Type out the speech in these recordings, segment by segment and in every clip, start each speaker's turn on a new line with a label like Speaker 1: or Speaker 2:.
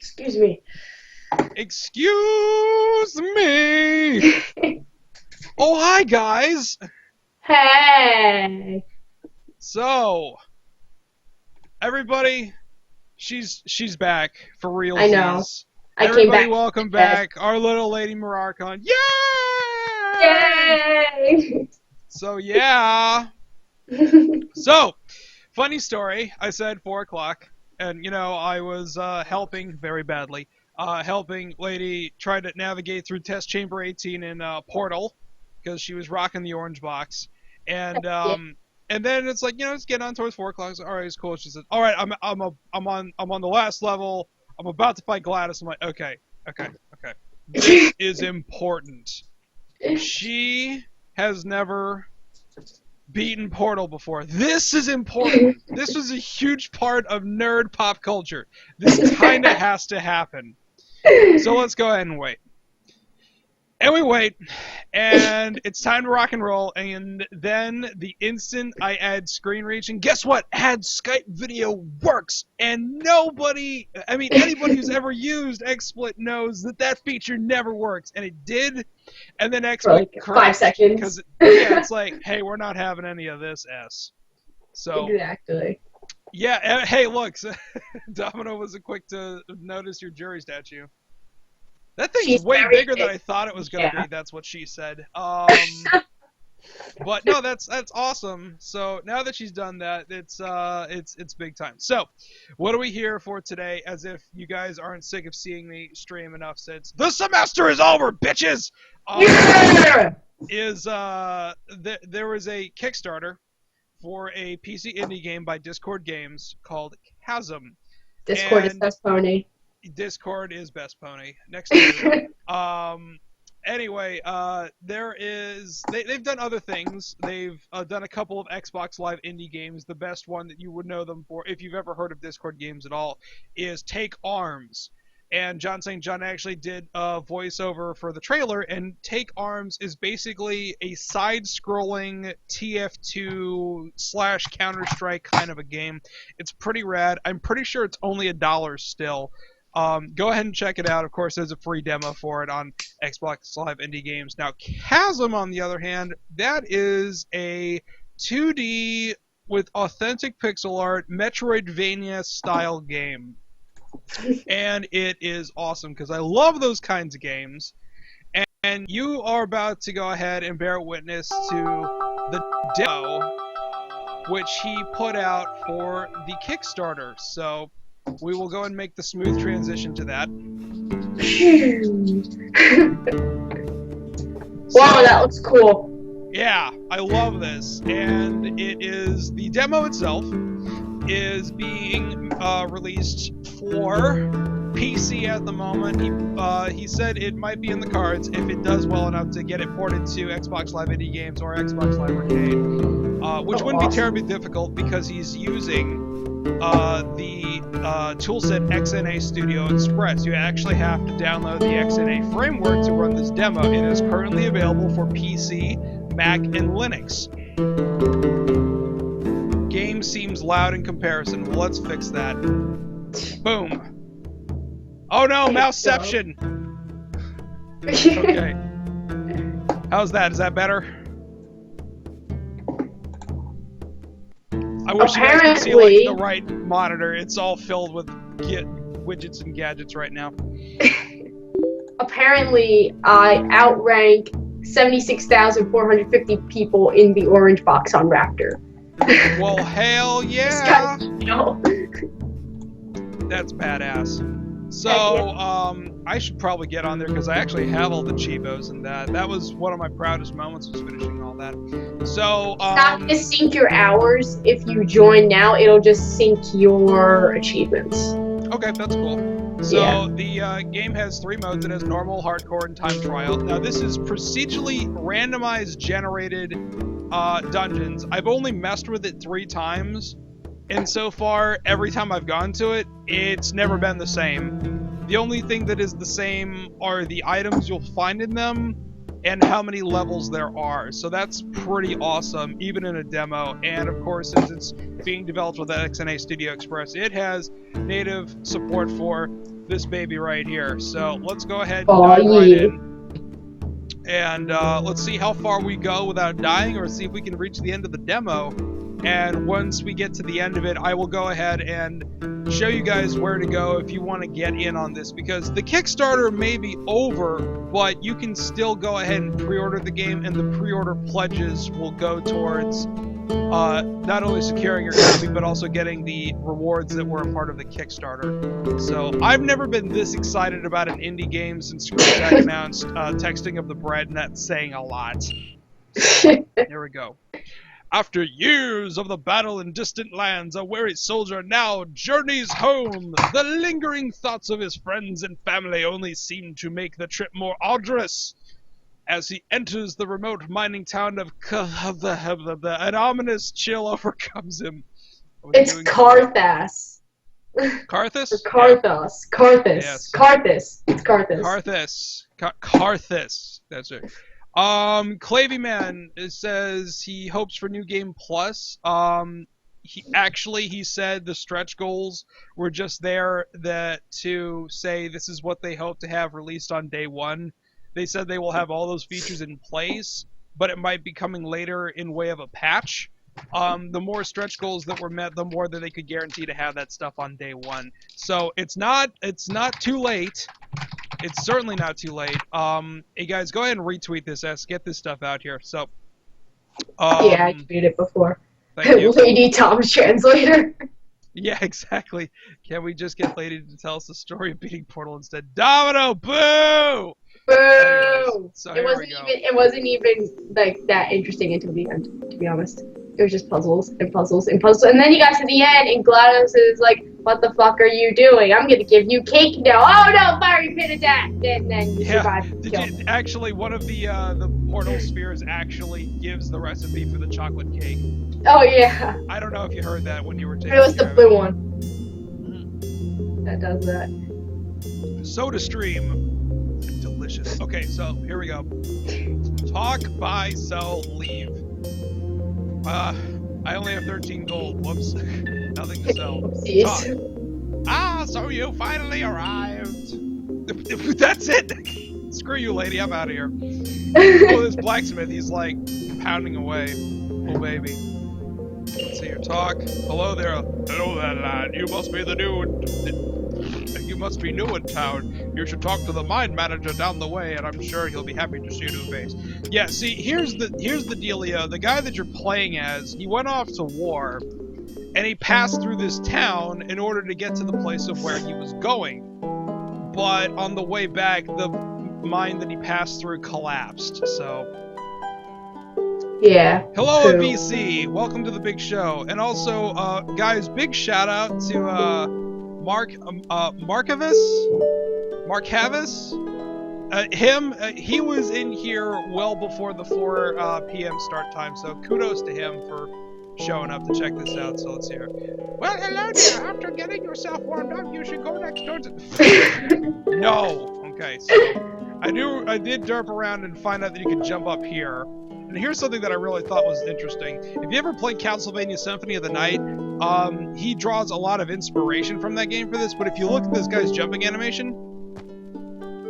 Speaker 1: Excuse me.
Speaker 2: Excuse me! Oh, hi, guys!
Speaker 1: Hey!
Speaker 2: So, everybody, she's back for realsies.
Speaker 1: I know. I came
Speaker 2: Everybody,
Speaker 1: back.
Speaker 2: welcome back. Our little lady Mararkon. Yay!
Speaker 1: Yay!
Speaker 2: So, yeah. So, funny story. I said 4 o'clock, and, you know, I was helping very badly. Helping lady try to navigate through test chamber 18 in Portal, because she was rocking the orange box. And
Speaker 1: Yeah.
Speaker 2: and then it's like, you know, it's getting on towards 4 o'clock. So, all right, it's cool. She said, all right, I'm on the last level. I'm about to fight Gladys. I'm like, okay. This is important. She has never beaten Portal before. This is important. This was a huge part of nerd pop culture. This kind of has to happen. So let's go ahead and wait. And we wait, and it's time to rock and roll, and then the instant I add screen reach, and guess what? Add Skype video works, and anybody who's ever used XSplit knows that feature never works, and it did, and then XSplit
Speaker 1: For like 5 seconds.
Speaker 2: because it's like, hey, we're not having any of this S. So
Speaker 1: Exactly.
Speaker 2: yeah, hey, look, Domino was quick to notice your jury statue. That thing's
Speaker 1: She's
Speaker 2: way
Speaker 1: very
Speaker 2: bigger than
Speaker 1: big.
Speaker 2: I thought it was going to
Speaker 1: Yeah.
Speaker 2: be. That's what she said. But no, that's awesome. So now that she's done that, it's big time. So, what are we here for today? As if you guys aren't sick of seeing me stream enough since the semester is over, bitches.
Speaker 1: Yeah!
Speaker 2: There was a Kickstarter for a PC indie game by Discord Games called Chasm.
Speaker 1: Discord is
Speaker 2: And-
Speaker 1: best pony.
Speaker 2: Discord is best pony. Next to anyway, they've done other things. They've done a couple of Xbox Live indie games. The best one that you would know them for, if you've ever heard of Discord Games at all, is Take Arms. And John St. John actually did a voiceover for the trailer, and Take Arms is basically a side-scrolling TF2 / Counter-Strike kind of a game. It's pretty rad. I'm pretty sure it's only $1 still. Go ahead and check it out. Of course, there's a free demo for it on Xbox Live Indie Games. Now, Chasm, on the other hand, that is a 2D with authentic pixel art, Metroidvania-style game. And it is awesome, because I love those kinds of games. And you are about to go ahead and bear witness to the demo, which he put out for the Kickstarter. So we will go and make the smooth transition to that.
Speaker 1: Wow, that looks cool.
Speaker 2: Yeah, I love this. And it is, the demo itself is being released for PC at the moment. He said it might be in the cards if it does well enough to get it ported to Xbox Live Indie Games or Xbox Live Arcade, which wouldn't be terribly difficult because he's using the toolset XNA Studio Express. You actually have to download the XNA framework to run this demo. It is currently available for PC, Mac, and Linux. Game seems loud in comparison. Well, let's fix that. Boom. Oh no, mouseception! Okay. How's that? Is that better? I wish you guys could see like, the right monitor. It's all filled with widgets and gadgets right now.
Speaker 1: Apparently, I outrank 76,450 people in the orange box on Raptor.
Speaker 2: Well, hell yeah!
Speaker 1: No.
Speaker 2: That's badass. So, I should probably get on there because I actually have all the Chiibos and that. That was one of my proudest moments, was finishing all that. So,
Speaker 1: It's not going to sync your hours. If you join now, it'll just sync your achievements.
Speaker 2: Okay, that's cool. So, the game has 3 modes. It has normal, hardcore, and time trial. Now, this is procedurally randomized generated dungeons. I've only messed with it 3 times. And so far, every time I've gone to it, it's never been the same. The only thing that is the same are the items you'll find in them, and how many levels there are. So that's pretty awesome, even in a demo. And of course, since it's being developed with XNA Studio Express, it has native support for this baby right here. So let's go ahead and dive right in. And let's see how far we go without dying, or see if we can reach the end of the demo. And once we get to the end of it, I will go ahead and show you guys where to go if you want to get in on this, because the Kickstarter may be over, but you can still go ahead and pre-order the game, and the pre-order pledges will go towards not only securing your copy, but also getting the rewards that were a part of the Kickstarter. So I've never been this excited about an indie game since Screwtack announced Texting of the Bread, and that's saying a lot. So, here we go. After years of the battle in distant lands, a weary soldier now journeys home. The lingering thoughts of his friends and family only seem to make the trip more arduous. As he enters the remote mining town of an ominous chill overcomes him.
Speaker 1: It's Carthas.
Speaker 2: Carthus?
Speaker 1: Carthos.
Speaker 2: Yeah.
Speaker 1: Carthus.
Speaker 2: Yes.
Speaker 1: Carthus. It's Carthus.
Speaker 2: Carthus. That's it. Clavyman says he hopes for New Game Plus. He said the stretch goals were just there to say this is what they hope to have released on day one. They said they will have all those features in place, but it might be coming later in way of a patch. The more stretch goals that were met, the more that they could guarantee to have that stuff on day one. So it's not too late. It's certainly not too late. Hey guys, go ahead and retweet this. Get this stuff out here. So,
Speaker 1: yeah, I tweeted it before.
Speaker 2: Thank you.
Speaker 1: Lady Tom's translator.
Speaker 2: Yeah, exactly. Can we just get Lady to tell us the story of beating Portal instead? Domino, boo!
Speaker 1: Boo!
Speaker 2: Anyways, so
Speaker 1: It wasn't even like that interesting until the end, to be honest. It was just puzzles and puzzles and puzzles. And then you got to the end, and GLaDOS is like, what the fuck are you doing? I'm gonna give you cake now. Oh no, fiery pit attack! And then you survive.
Speaker 2: Actually, one of the portal spheres actually gives the recipe for the chocolate cake.
Speaker 1: Oh yeah.
Speaker 2: I don't know if you heard that when you were taking
Speaker 1: it was the blue one. That does that.
Speaker 2: Soda Stream. Delicious. Okay, so here we go. Talk, buy, sell, leave. I only have 13 gold. Whoops. Nothing to sell. Talk. Ah, so you finally arrived. That's it. Screw you, lady. I'm out of here. Oh, this blacksmith, he's like pounding away. Oh, baby. Let's see your talk. Hello there. Hello there, lad. You must be new in town. You should talk to the mine manager down the way, and I'm sure he'll be happy to see your new face. Yeah, see, here's the dealio. The guy that you're playing as, he went off to war, and he passed through this town in order to get to the place of where he was going. But on the way back, the mine that he passed through collapsed, so...
Speaker 1: Yeah.
Speaker 2: Hello, BC. Welcome to the big show. And also, guys, big shout out to Markavis. He was in here well before the 4 p.m. start time, so kudos to him for showing up to check this out. So let's hear. Well, hello there. After getting yourself warmed up, you should go next door to... No. Okay, so I did derp around and find out that you could jump up here. And here's something that I really thought was interesting. If you ever played Castlevania Symphony of the Night, he draws a lot of inspiration from that game for this, but if you look at this guy's jumping animation,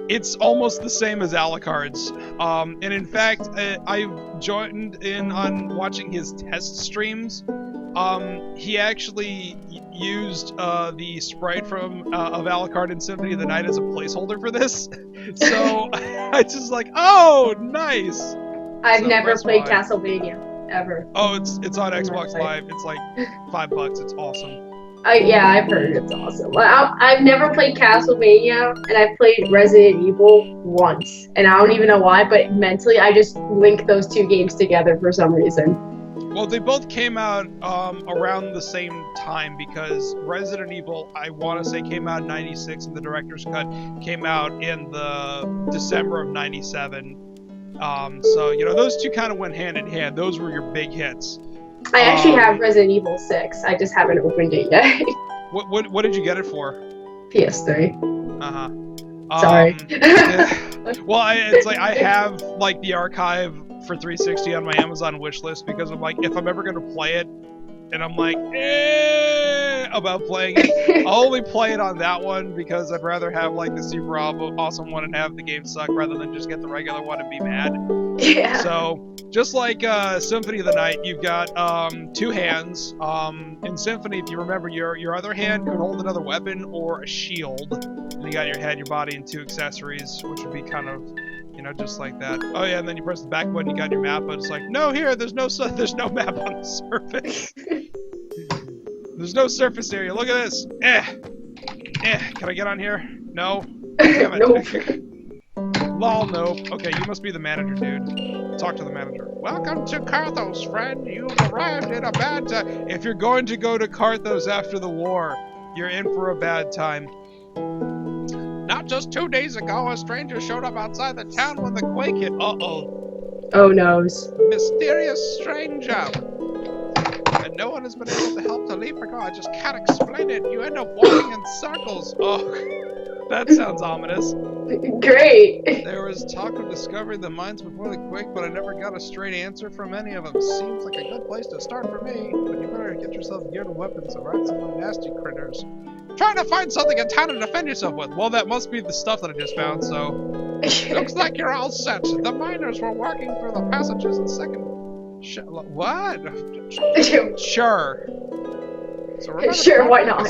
Speaker 2: it's almost the same as Alucard's. And in fact, I joined in on watching his test streams. He actually used the sprite from of Alucard in Symphony of the Night as a placeholder for this. So I just like, oh, nice!
Speaker 1: I've never played Castlevania, ever.
Speaker 2: Oh, it's on Xbox Live. It's like $5. It's awesome.
Speaker 1: Yeah, I've heard it's awesome. I've never played Castlevania, and I've played Resident Evil once. And I don't even know why, but mentally I just link those two games together for some reason.
Speaker 2: Well, they both came out around the same time, because Resident Evil, I want to say, came out in 96, and the director's cut came out in the December of 97. So, you know, those two kind of went hand in hand. Those were your big hits.
Speaker 1: I actually have Resident Evil 6. I just haven't opened it yet.
Speaker 2: What did you get it for?
Speaker 1: PS3.
Speaker 2: Uh-huh.
Speaker 1: Sorry.
Speaker 2: Well, it's like I have like the archive for 360 on my Amazon wish list because I'm like, if I'm ever gonna play it, and I'm like, about playing it, I'll only play it on that one because I'd rather have like the super awesome one and have the game suck rather than just get the regular one and be mad.
Speaker 1: Yeah.
Speaker 2: So just like Symphony of the Night, you've got 2 hands. In Symphony, if you remember, your other hand could hold another weapon or a shield. And you got your head, your body, and 2 accessories, which would be kind of, you know, just like that. Oh yeah, and then you press the back button, you got your map, but it's like, no, here, there's no map on the surface. There's no surface area. Look at this. Can I get on here? No. Damn it.
Speaker 1: Nope.
Speaker 2: Lol, nope. Okay, you must be the manager, dude. Talk to the manager. Welcome to Carthos, friend. You've arrived at a bad time. If you're going to go to Carthos after the war, you're in for a bad time. Not just 2 days ago, a stranger showed up outside the town when the quake hit. Uh-oh.
Speaker 1: Oh, noes.
Speaker 2: Mysterious stranger. And no one has been able to help to leave ago. I just can't explain it. You end up walking in circles. Oh, that sounds ominous.
Speaker 1: Great.
Speaker 2: There was talk of discovering the mines before the quake, but I never got a straight answer from any of them. Seems like a good place to start for me. But you better get yourself geared and weapons or ride some of the nasty critters. Trying to find something in town to defend yourself with. Well, that must be the stuff that I just found, so... Looks like you're all set. The miners were working through the passages in second... What? Sure. So
Speaker 1: Sure, why not?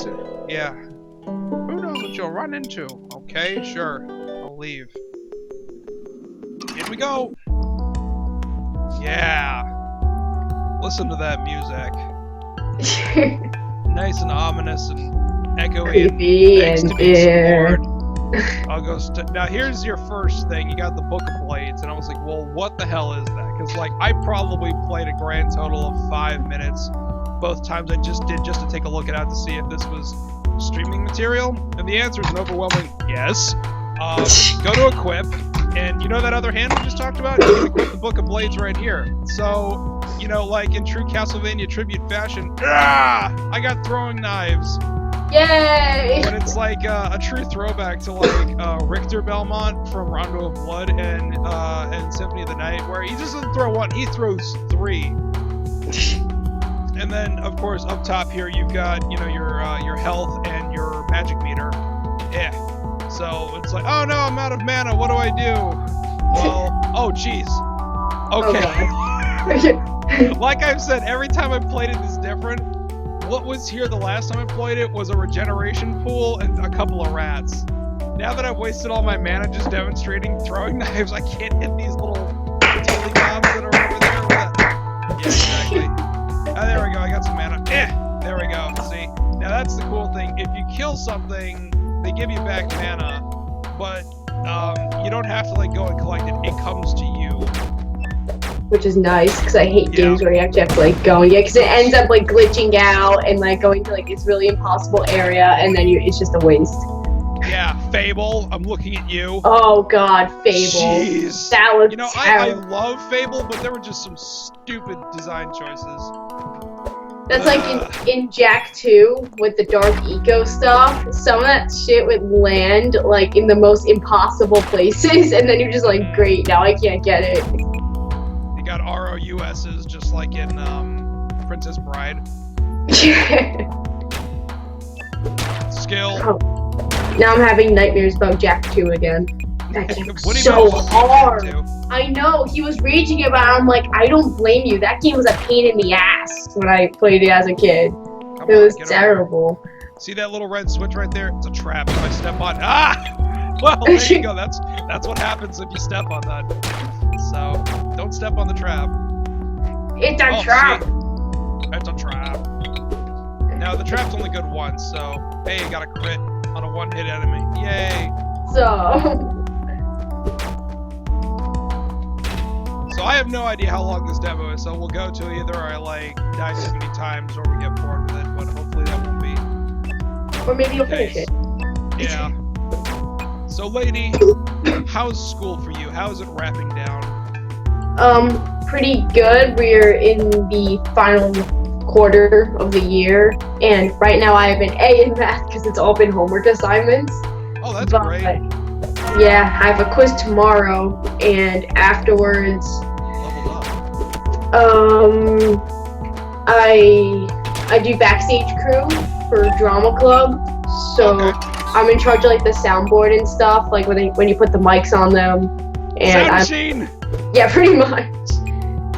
Speaker 2: Yeah. Who knows what you'll run into? Okay, sure. I'll leave. Here we go. Yeah. Listen to that music. Nice and ominous and echoey.
Speaker 1: Creepy and
Speaker 2: weird. I'll go. Now here's your first thing. You got the Book of Blades, and I was like, well, what the hell is that? Because like I probably played a grand total of 5 minutes. Both times I just did just to take a look at it to see if this was streaming material, and the answer is an overwhelming yes. Go to equip, and you know that other hand we just talked about? You can equip the Book of Blades right here. So, you know, like in true Castlevania tribute fashion, I got throwing knives.
Speaker 1: Yay!
Speaker 2: But it's like a true throwback to like Richter Belmont from Rondo of Blood and Symphony of the Night, where he just doesn't throw one, he throws 3. And then, of course, up top here you've got, you know, your health and your magic meter. Yeah. So it's like, oh no, I'm out of mana. What do I do? Well, oh jeez. Okay.
Speaker 1: Oh,
Speaker 2: like I've said, every time I played it is different. What was here the last time I played it was a regeneration pool and a couple of rats. Now that I've wasted all my mana just demonstrating throwing knives, I can't hit these little tilly bombs that are over there. Yeah, exactly. Oh, there we go, I got some mana. There we go, see? Now that's the cool thing. If you kill something, they give you back mana, but you don't have to like go and collect it. It comes to you.
Speaker 1: which is nice, because I hate games where you actually have to like go and get, because it ends up like glitching out and like going to like this really impossible area, and then it's just a waste.
Speaker 2: Yeah, Fable, I'm looking at you.
Speaker 1: Oh god, Fable.
Speaker 2: Jeez.
Speaker 1: That was
Speaker 2: You know, I love Fable, but there were just some stupid design choices.
Speaker 1: That's like in Jack 2 with the dark eco stuff. Some of that shit would land like in the most impossible places, and then you're just like, great, now I can't get it.
Speaker 2: You got ROUSs just like in Princess Bride. Skill.
Speaker 1: Oh. Now I'm having nightmares about Jack 2 again. That game's
Speaker 2: What do you
Speaker 1: so
Speaker 2: mean about
Speaker 1: hard.
Speaker 2: Jack 2?
Speaker 1: I know, he was raging about it. I'm like, I don't blame you. That game was a pain in the ass when I played it as a kid.
Speaker 2: Come
Speaker 1: It
Speaker 2: on,
Speaker 1: was
Speaker 2: get
Speaker 1: terrible.
Speaker 2: over. See that little red switch right there? It's a trap. If I step on, well, there you go. That's what happens if you step on that. So don't step on the trap.
Speaker 1: It's a trap.
Speaker 2: See? It's a trap. Now the trap's only good once, so hey, you got a crit on a one-hit enemy. Yay! So I have no idea how long this demo is, so we'll go to either I like die too many times or we get bored with it, but hopefully that won't be.
Speaker 1: Or maybe you'll finish it.
Speaker 2: Yeah. So lady, how's school for you? How is it wrapping down?
Speaker 1: Pretty good. We're in the final quarter of the year, and right now I have an A in math because it's all been homework assignments.
Speaker 2: Oh, that's great.
Speaker 1: Yeah, I have a quiz tomorrow, and afterwards,
Speaker 2: Leveled up.
Speaker 1: I do backstage crew for drama club, so
Speaker 2: Okay.
Speaker 1: I'm in charge of like the soundboard and stuff, like when you put the mics on them, and
Speaker 2: Sound
Speaker 1: I'm
Speaker 2: machine!
Speaker 1: yeah, pretty much.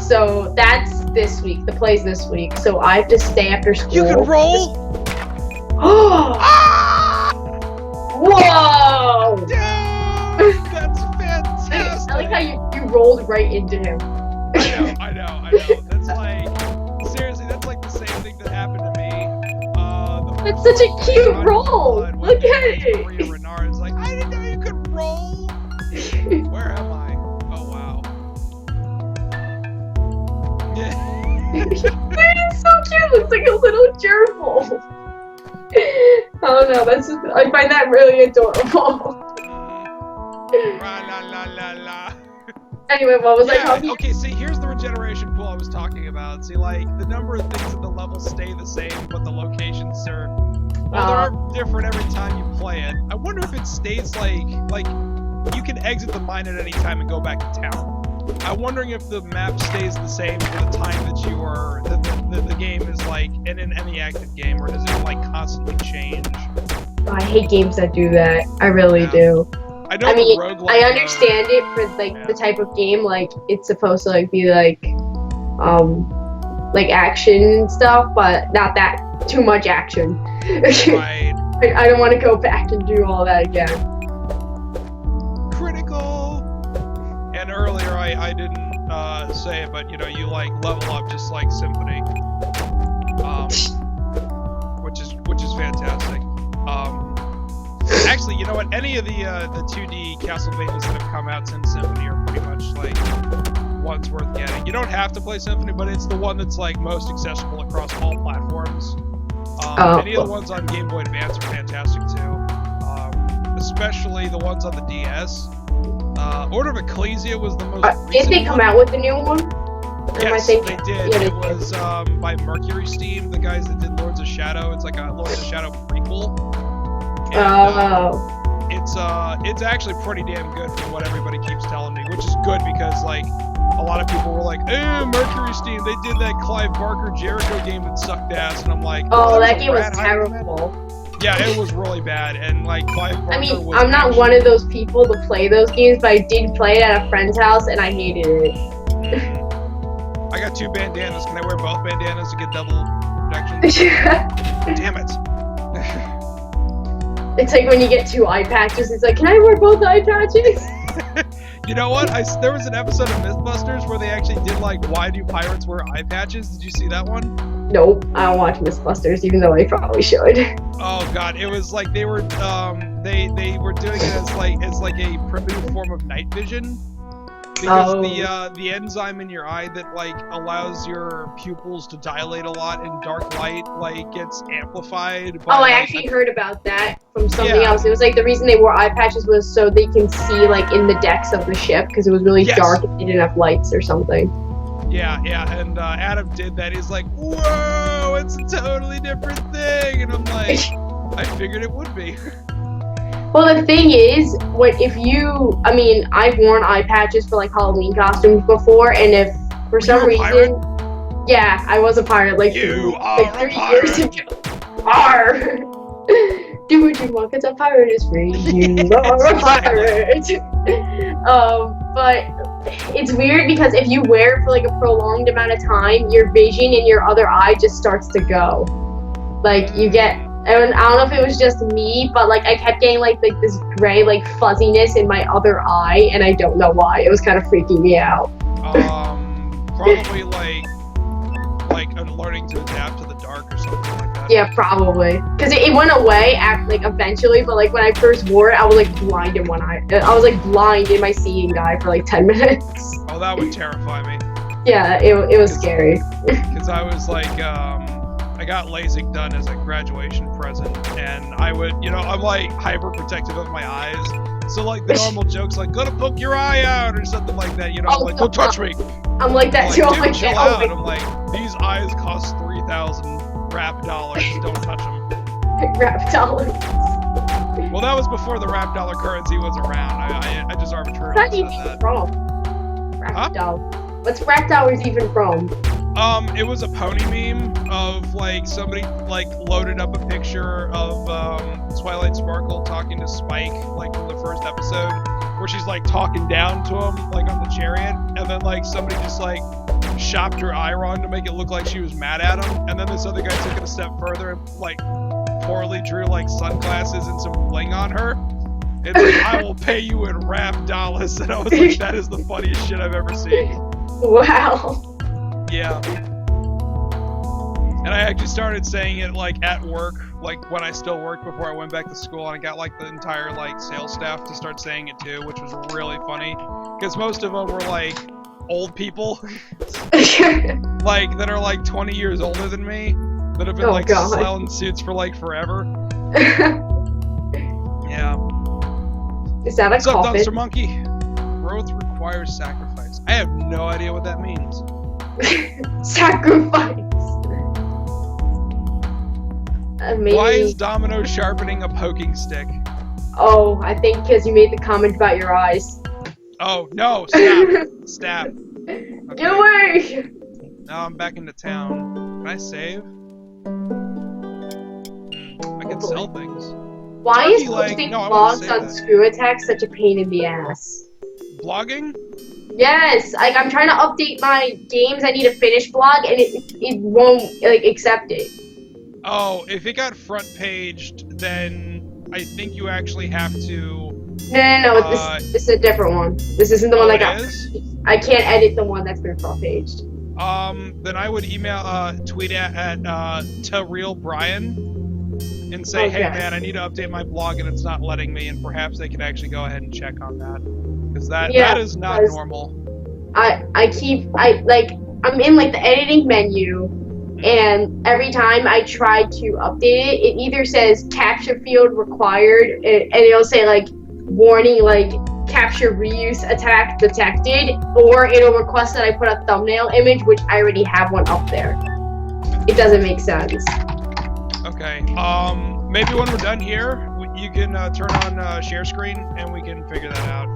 Speaker 1: So that's this week. The play's this week, so I have to stay after school.
Speaker 2: You can roll?
Speaker 1: Oh!
Speaker 2: Ah!
Speaker 1: Whoa!
Speaker 2: Dude, that's fantastic!
Speaker 1: I like how you rolled right into him.
Speaker 2: I know. That's like, seriously, that's like the same thing that happened to me.
Speaker 1: That's such a cute roll! Look at it!
Speaker 2: Maria Renard's like, I didn't know you could roll! Where am I? Oh, wow.
Speaker 1: It's so cute! Looks like a little gerbil! Oh no, I find that really adorable.
Speaker 2: La la la la.
Speaker 1: Anyway, what was I talking
Speaker 2: Okay, see, here's the regeneration pool I was talking about. See, like, the number of things in the levels stay the same, but the locations are... Well, they're different every time you play it. I wonder if it stays, like, you can exit the mine at any time and go back to town. I'm wondering if the map stays the same for the time that you are... the game is, like, in any active game, or does it, like, constantly change?
Speaker 1: I hate games that do that. I really do.
Speaker 2: I know
Speaker 1: mean,
Speaker 2: roguelike
Speaker 1: I understand it for the type of game, like it's supposed to like be like action and stuff, but not that too much action.
Speaker 2: Right.
Speaker 1: I don't want to go back and do all that again.
Speaker 2: Critical. And earlier I didn't say it, but you know, you like level up just like Symphony, which is fantastic. Actually, you know what? Any of the 2D Castlevanias that have come out since Symphony are pretty much like ones worth getting. You don't have to play Symphony, but it's the one that's like most accessible across all platforms. Any of the ones on Game Boy Advance are fantastic too, especially the ones on the DS. Order of Ecclesia was the most.
Speaker 1: Did they come out with the new one?
Speaker 2: Yes, they did. Yeah, it was by Mercury Steam, the guys that did Lords of Shadow. It's like a Lords of Shadow prequel. And, it's actually pretty damn good from what everybody keeps telling me, which is good because like a lot of people were like, Mercury Steam, they did that Clive Barker Jericho game that sucked ass, and I'm like,
Speaker 1: that game was terrible.
Speaker 2: Yeah, it was really bad, and like Clive Barker was
Speaker 1: I'm not one of those people to play those games, but I did play it at a friend's house, and I hated it.
Speaker 2: I got 2 bandanas. Can I wear both bandanas to get double protection? Damn it.
Speaker 1: It's like when you get 2 eye patches, it's like, can I wear both eye patches?
Speaker 2: You know what? There was an episode of Mythbusters where they actually did like, why do pirates wear eye patches? Did you see that one?
Speaker 1: Nope, I don't watch Mythbusters, even though I probably should.
Speaker 2: Oh god, it was like they were they were doing it as like a primitive form of night vision. Because the enzyme in your eye that like allows your pupils to dilate a lot in dark light like gets amplified by,
Speaker 1: I actually heard about that from something else. It was like the reason they wore eye patches was so they can see like in the decks of the ship because it was really dark and they didn't have lights or something.
Speaker 2: Yeah, and Adam did that. He's like, whoa, it's a totally different thing, and I'm like, I figured it would be.
Speaker 1: Well, the thing is, I've worn eye patches for like Halloween costumes before, and if for some reason, yeah, I was a pirate like 30 years ago. Arr! Do what you want, 'cause a pirate is free. You are a pirate. But it's weird because if you wear it for like a prolonged amount of time, your vision in your other eye just starts to go. Like you get. And I don't know if it was just me, but like I kept getting like this gray like fuzziness in my other eye, and I don't know why. It was kind of freaking me out.
Speaker 2: Probably like learning to adapt to the dark or something like that.
Speaker 1: Yeah, probably. Because it went away eventually, but like when I first wore it, I was like blind in one eye. I was like blind in my seeing eye for like 10 minutes.
Speaker 2: Oh, that would terrify me.
Speaker 1: Yeah, it was scary.
Speaker 2: Because I was like, I got LASIK done as a graduation present, and I would, I'm like hyper protective of my eyes. So like the normal jokes like, gonna poke your eye out or something like that, I'm like, don't touch me.
Speaker 1: I'm like that too.
Speaker 2: I'm like, chill out. I'm like, these eyes cost 3,000 rap dollars. Don't touch them.
Speaker 1: Rap dollars.
Speaker 2: Well, that was before the rap dollar currency was around. I just arbitrarily
Speaker 1: What's
Speaker 2: said
Speaker 1: that even
Speaker 2: that.
Speaker 1: from? Rap
Speaker 2: Huh?
Speaker 1: dollar. What's rap dollars even from?
Speaker 2: It was a pony meme of like somebody like loaded up a picture of Twilight Sparkle talking to Spike like from the first episode, where she's like talking down to him like on the chariot, and then like somebody just like shopped her eye wrong to make it look like she was mad at him, and then this other guy took it a step further and like poorly drew like sunglasses and some bling on her. It's like, I will pay you in rap dollars, and I was like, that is the funniest shit I've ever seen.
Speaker 1: Wow.
Speaker 2: Yeah. And I actually started saying it like at work, like when I still worked before I went back to school, and I got like the entire like sales staff to start saying it too, which was really funny because most of them were like old people, like that are like 20 years older than me, that have been like selling suits for like forever. Yeah.
Speaker 1: Is that a
Speaker 2: What's up,
Speaker 1: coffin?
Speaker 2: Dumpster Monkey? Growth requires sacrifice. I have no idea what that means.
Speaker 1: Sacrifice. Maybe...
Speaker 2: Why is Domino sharpening a poking stick?
Speaker 1: Oh, I think because you made the comment about your eyes.
Speaker 2: Oh, no, stop. Stab. Okay.
Speaker 1: Get away!
Speaker 2: Now I'm back into town. Can I save? I can sell things.
Speaker 1: Why is posting vlogs on
Speaker 2: that.
Speaker 1: Screw Attack such a pain in the ass?
Speaker 2: Vlogging?
Speaker 1: Yes, like I'm trying to update my games I need to finish vlog and it won't like accept it.
Speaker 2: Oh, if it got front paged, then I think you actually have to.
Speaker 1: No, this is a different one. This isn't the one I got. I can't edit the one that's been front paged.
Speaker 2: Then I would tweet at to real Brian and say, hey man, I need to update my blog and it's not letting me, and perhaps they can actually go ahead and check on that, because that is not normal.
Speaker 1: I'm in like the editing menu, and every time I try to update it, it either says capture field required, and it'll say like warning, like capture reuse attack detected, or it'll request that I put a thumbnail image, which I already have one up there. It doesn't make sense.
Speaker 2: Okay, maybe when we're done here, you can turn on share screen and we can figure that out.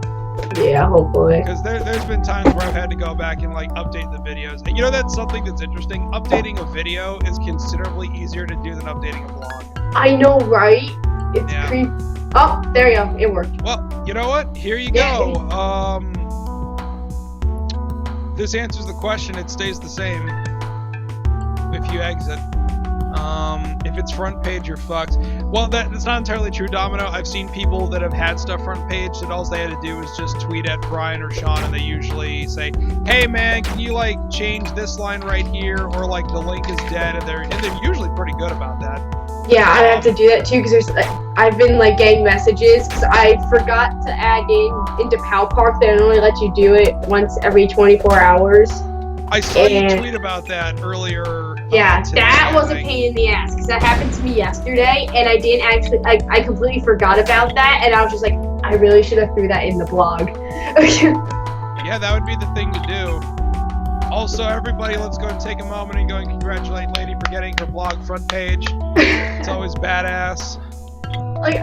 Speaker 1: Yeah, hopefully.
Speaker 2: Because there's been times where I've had to go back and like update the videos. And you know, that's something that's interesting. Updating a video is considerably easier to do than updating a blog.
Speaker 1: I know, right? It's creepy. Oh, there you go. It worked.
Speaker 2: Well, you know what? Here you go. This answers the question. It stays the same if you exit. If it's front page, you're fucked. Well, that's not entirely true, Domino. I've seen people that have had stuff front page that all they had to do was just tweet at Brian or Sean, and they usually say, hey man, can you like change this line right here, or like the link is dead, and they're usually pretty good about that.
Speaker 1: Yeah, I have to do that too, because I've been like getting messages because I forgot to add into PAL Park that it only lets you do it once every 24 hours.
Speaker 2: I saw you tweet about that earlier.
Speaker 1: Yeah, that was a pain in the ass, because that happened to me yesterday, and I didn't actually, I completely forgot about that, and I was just like, I really should have threw that in the blog.
Speaker 2: Yeah, that would be the thing to do. Also, everybody, let's go and take a moment and go and congratulate Lady for getting her blog front page. It's always badass.
Speaker 1: Like,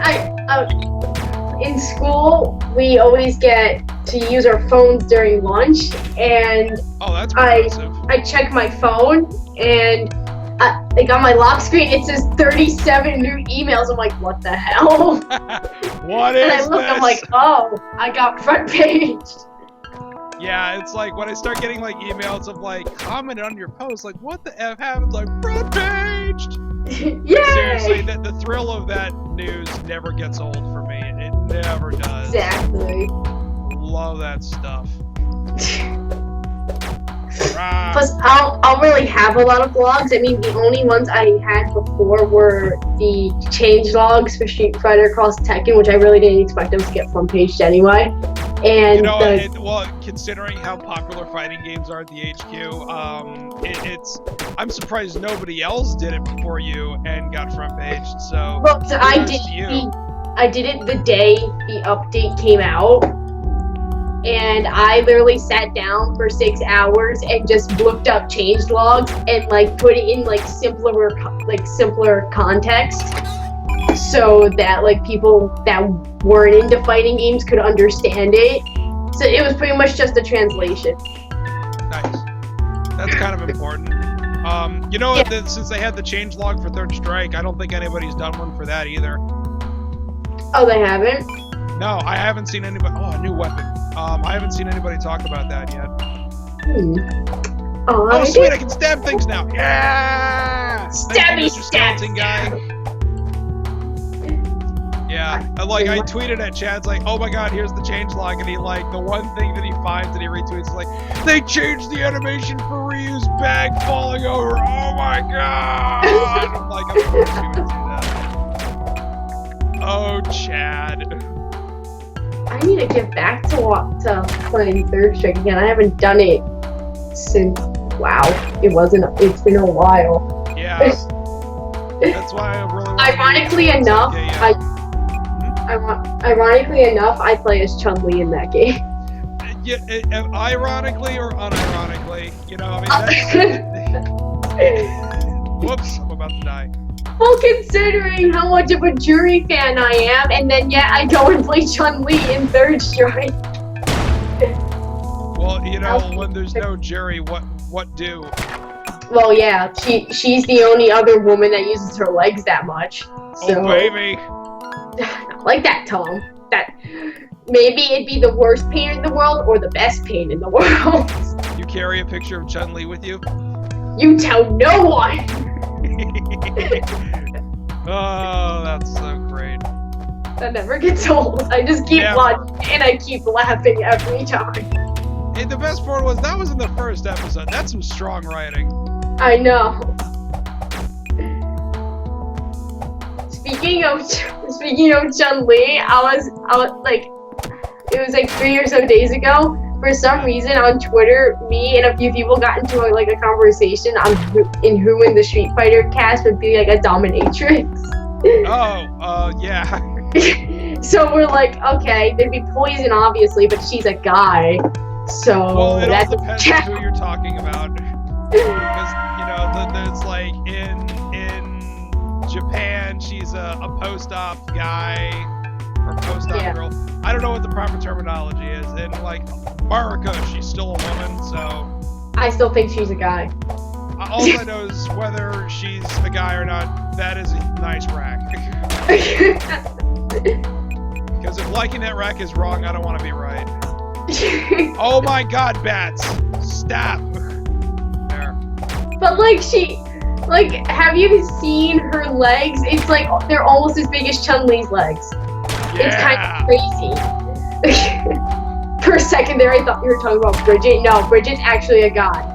Speaker 1: in school, we always get to use our phones during lunch, and
Speaker 2: that's progressive.
Speaker 1: I check my phone, and like on my lock screen, it says 37 new emails. I'm like, what the hell?
Speaker 2: What is this?
Speaker 1: And I look, I'm like, oh, I got front paged.
Speaker 2: Yeah, it's like when I start getting like emails of like comment on your post, like what the F happened? Like front paged.
Speaker 1: Yeah.
Speaker 2: Seriously, the thrill of that news never gets old for me. It never does.
Speaker 1: Exactly.
Speaker 2: Love that stuff.
Speaker 1: Plus, I don't really have a lot of blogs. I mean, the only ones I had before were the change logs for Street Fighter Cross Tekken, which I really didn't expect them to get front paged anyway. And
Speaker 2: you know, well, considering how popular fighting games are at the HQ, I'm surprised nobody else did it before you and got front paged. So,
Speaker 1: well, I did it the day the update came out, and I literally sat down for 6 hours and just looked up change logs and like put it in like simpler context. so that like people that weren't into fighting games could understand it. So it was pretty much just a translation.
Speaker 2: Nice. That's kind of important. Since they had the changelog for Third Strike, I don't think anybody's done one for that either.
Speaker 1: Oh, they haven't?
Speaker 2: No, I haven't seen anybody. Oh, a new weapon. I haven't seen anybody talk about that yet. Oh, sweet! I can stab things now. Yeah.
Speaker 1: Stabby
Speaker 2: skeleton guy. Yeah, I tweeted at Chad's like, oh my god, here's the changelog, and he like, the one thing that he finds that he retweets is like, they changed the animation for Ryu's bag falling over. Oh my god! I'm like, of course you would do that. Oh, Chad.
Speaker 1: I need to get back to playing Third Strike again. I haven't done it since, it's been a while.
Speaker 2: Yeah. That's why I really want
Speaker 1: Ironically enough, I play as Chun-Li in that game.
Speaker 2: Yeah, ironically or unironically, whoops, I'm about to die.
Speaker 1: Well, considering how much of a Jury fan I am, and then yet I go and play Chun-Li in Third Strike.
Speaker 2: Well, when there's no jury, what do?
Speaker 1: Well, yeah, she's the only other woman that uses her legs that much. So.
Speaker 2: Oh, baby.
Speaker 1: Like that, Tom. That maybe it'd be the worst pain in the world or the best pain in the world.
Speaker 2: You carry a picture of Chun-Li with you?
Speaker 1: You tell no one!
Speaker 2: Oh, that's so great.
Speaker 1: That never gets old. I just keep watching and I keep laughing every time.
Speaker 2: And the best part was that was in the first episode. That's some strong writing.
Speaker 1: I know. Speaking of Chun-Li, I was like, it was like 3 or so days ago. For some reason on Twitter, me and a few people got into a conversation on who in the Street Fighter cast would be like a dominatrix.
Speaker 2: Yeah.
Speaker 1: So we're like, okay, there'd be Poison obviously, but she's a guy. So
Speaker 2: well, it
Speaker 1: that's
Speaker 2: all depends on who you're talking about. Because there's like in Japan, she's a post-op guy or post-op girl. I don't know what the proper terminology is. And like Marika, she's still a woman, so
Speaker 1: I still think she's a guy.
Speaker 2: All I know is whether she's a guy or not. That is a nice rack. Because if liking that rack is wrong, I don't want to be right. Oh my god, bats! Stop! There.
Speaker 1: But have you seen her legs? It's like they're almost as big as Chun-Li's legs.
Speaker 2: Yeah.
Speaker 1: It's kind of crazy. For a second there, I thought you were talking about Bridget. No, Bridget's actually a guy.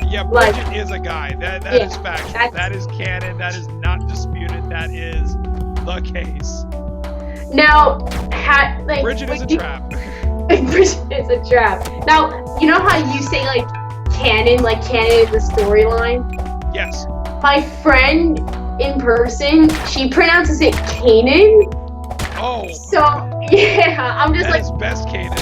Speaker 2: Yeah, Bridget is a guy. That is factual. That is canon. That is not disputed. That is the case.
Speaker 1: Now,
Speaker 2: Bridget is a trap.
Speaker 1: Bridget is a trap. Now, you know how you say canon? Like canon is the storyline.
Speaker 2: Yes.
Speaker 1: My friend in person, she pronounces it Kanan.
Speaker 2: Oh.
Speaker 1: So yeah, I'm just
Speaker 2: that is best Kanan.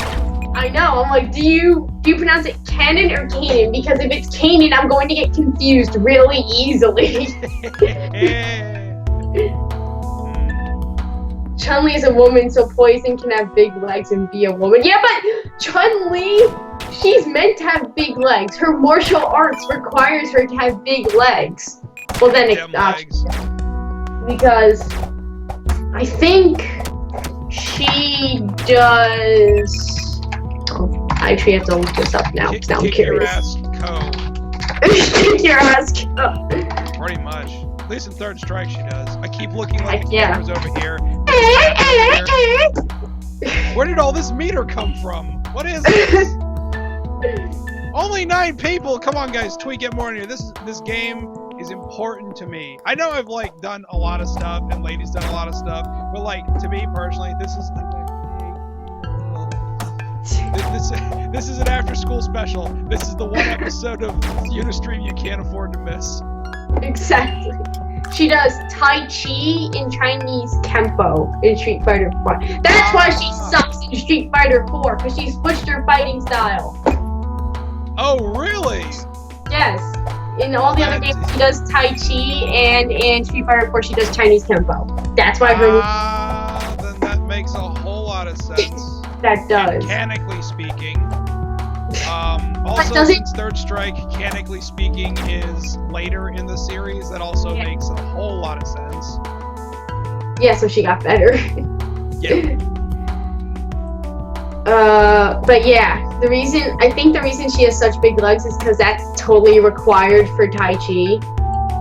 Speaker 1: I know. I'm like, do you pronounce it Canon or Kanan? Because if it's Kanan, I'm going to get confused really easily. Chun-Li is a woman, so Poison can have big legs and be a woman. Yeah, but Chun-Li, she's meant to have big legs. Her martial arts requires her to have big legs. Well, then
Speaker 2: legs.
Speaker 1: Because I think she does. I actually have to look this up now because now I'm curious. Kick your ass, Co.
Speaker 2: Pretty much. At least in Third Strike she does. I keep looking like the camera's over here. Where did all this meter come from? What is this? Only 9 people! Come on guys, tweet, get more in here. This game is important to me. I know I've done a lot of stuff and Lady's done a lot of stuff, but to me personally, this is this is an after-school special. This is the one episode of Unistream you can't afford to miss.
Speaker 1: Exactly. She does Tai Chi in Chinese Kempo in Street Fighter 4. That's why she sucks in Street Fighter 4, because she switched her fighting style.
Speaker 2: Oh, really?
Speaker 1: Yes. In all the other games, she does Tai Chi, and in Street Fighter 4, she does Chinese Kempo. That's why her.
Speaker 2: Then that makes a whole lot of sense.
Speaker 1: That does.
Speaker 2: Mechanically speaking. Also, since Third Strike, mechanically speaking, is later in the series, that also makes a whole lot of sense.
Speaker 1: Yeah, so she got better.
Speaker 2: Yeah.
Speaker 1: But yeah, I think the reason she has such big legs is because that's totally required for Tai Chi,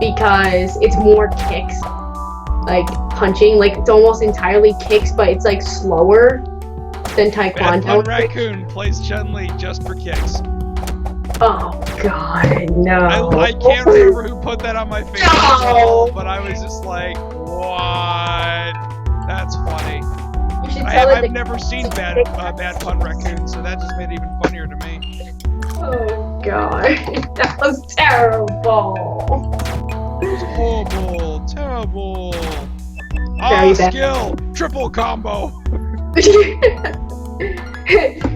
Speaker 1: because it's more kicks, like punching, like it's almost entirely kicks, but it's like slower than Taekwondo.
Speaker 2: Bad Fun Raccoon plays Chun-Li just for kicks.
Speaker 1: Oh god, no.
Speaker 2: I can't remember who put that on my Facebook wall, but I was just like, what? That's funny. I've never seen Bad Fun Raccoon, so that just made it even funnier to me.
Speaker 1: Oh god, that was terrible.
Speaker 2: It was horrible, terrible.
Speaker 1: Very bad.
Speaker 2: Skill, triple combo.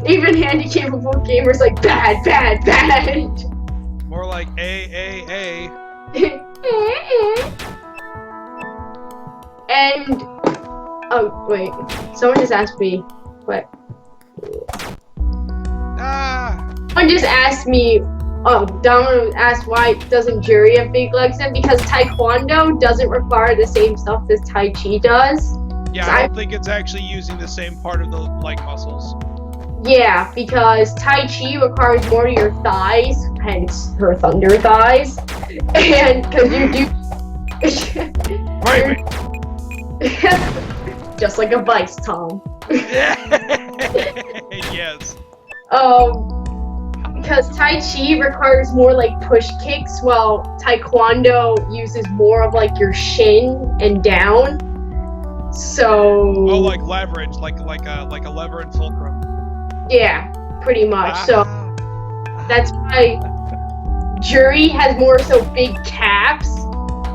Speaker 1: Even handy-capable gamers like bad.
Speaker 2: More like A.
Speaker 1: And oh wait, someone just asked me what? Someone just asked me. Oh, Domino asked why doesn't Jury have big legs then? Because Taekwondo doesn't require the same stuff as Tai Chi does.
Speaker 2: Yeah, I don't think it's actually using the same part of the leg muscles.
Speaker 1: Yeah, because Tai Chi requires more of your thighs, hence her thunder thighs. And because you do.
Speaker 2: Wait.
Speaker 1: Just like a vice, Tom.
Speaker 2: Yes.
Speaker 1: Because Tai Chi requires more like push kicks, while Taekwondo uses more of like your shin and down. So.
Speaker 2: Oh, like leverage, like a lever and fulcrum.
Speaker 1: Yeah, pretty much. So that's why Jury has more so big calves,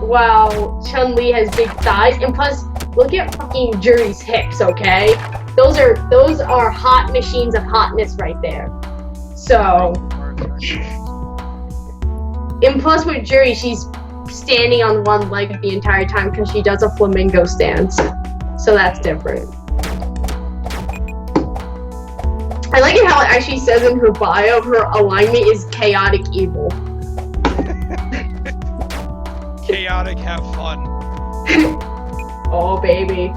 Speaker 1: while Chun-Li has big thighs. And plus, look at fucking Jury's hips, okay? Those are hot machines of hotness right there. So, and plus with Jury, she's standing on one leg the entire time because she does a flamingo stance. So that's different. I like it how it actually says in her bio, her alignment is chaotic evil.
Speaker 2: Chaotic, have fun.
Speaker 1: Oh, baby.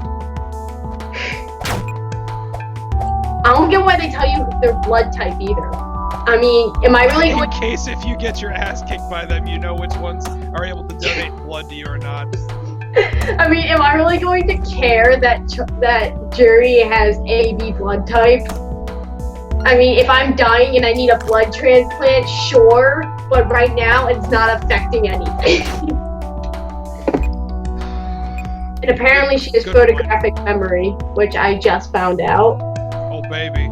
Speaker 1: I don't get why they tell you their blood type either. I mean, am I really
Speaker 2: in case if you get your ass kicked by them, you know which ones are able to donate blood to you or not.
Speaker 1: I mean, am I really going to care that Jury has AB blood type? I mean, if I'm dying and I need a blood transplant, sure, but right now it's not affecting anything. And apparently she has photographic memory, which I just found out.
Speaker 2: Oh, baby.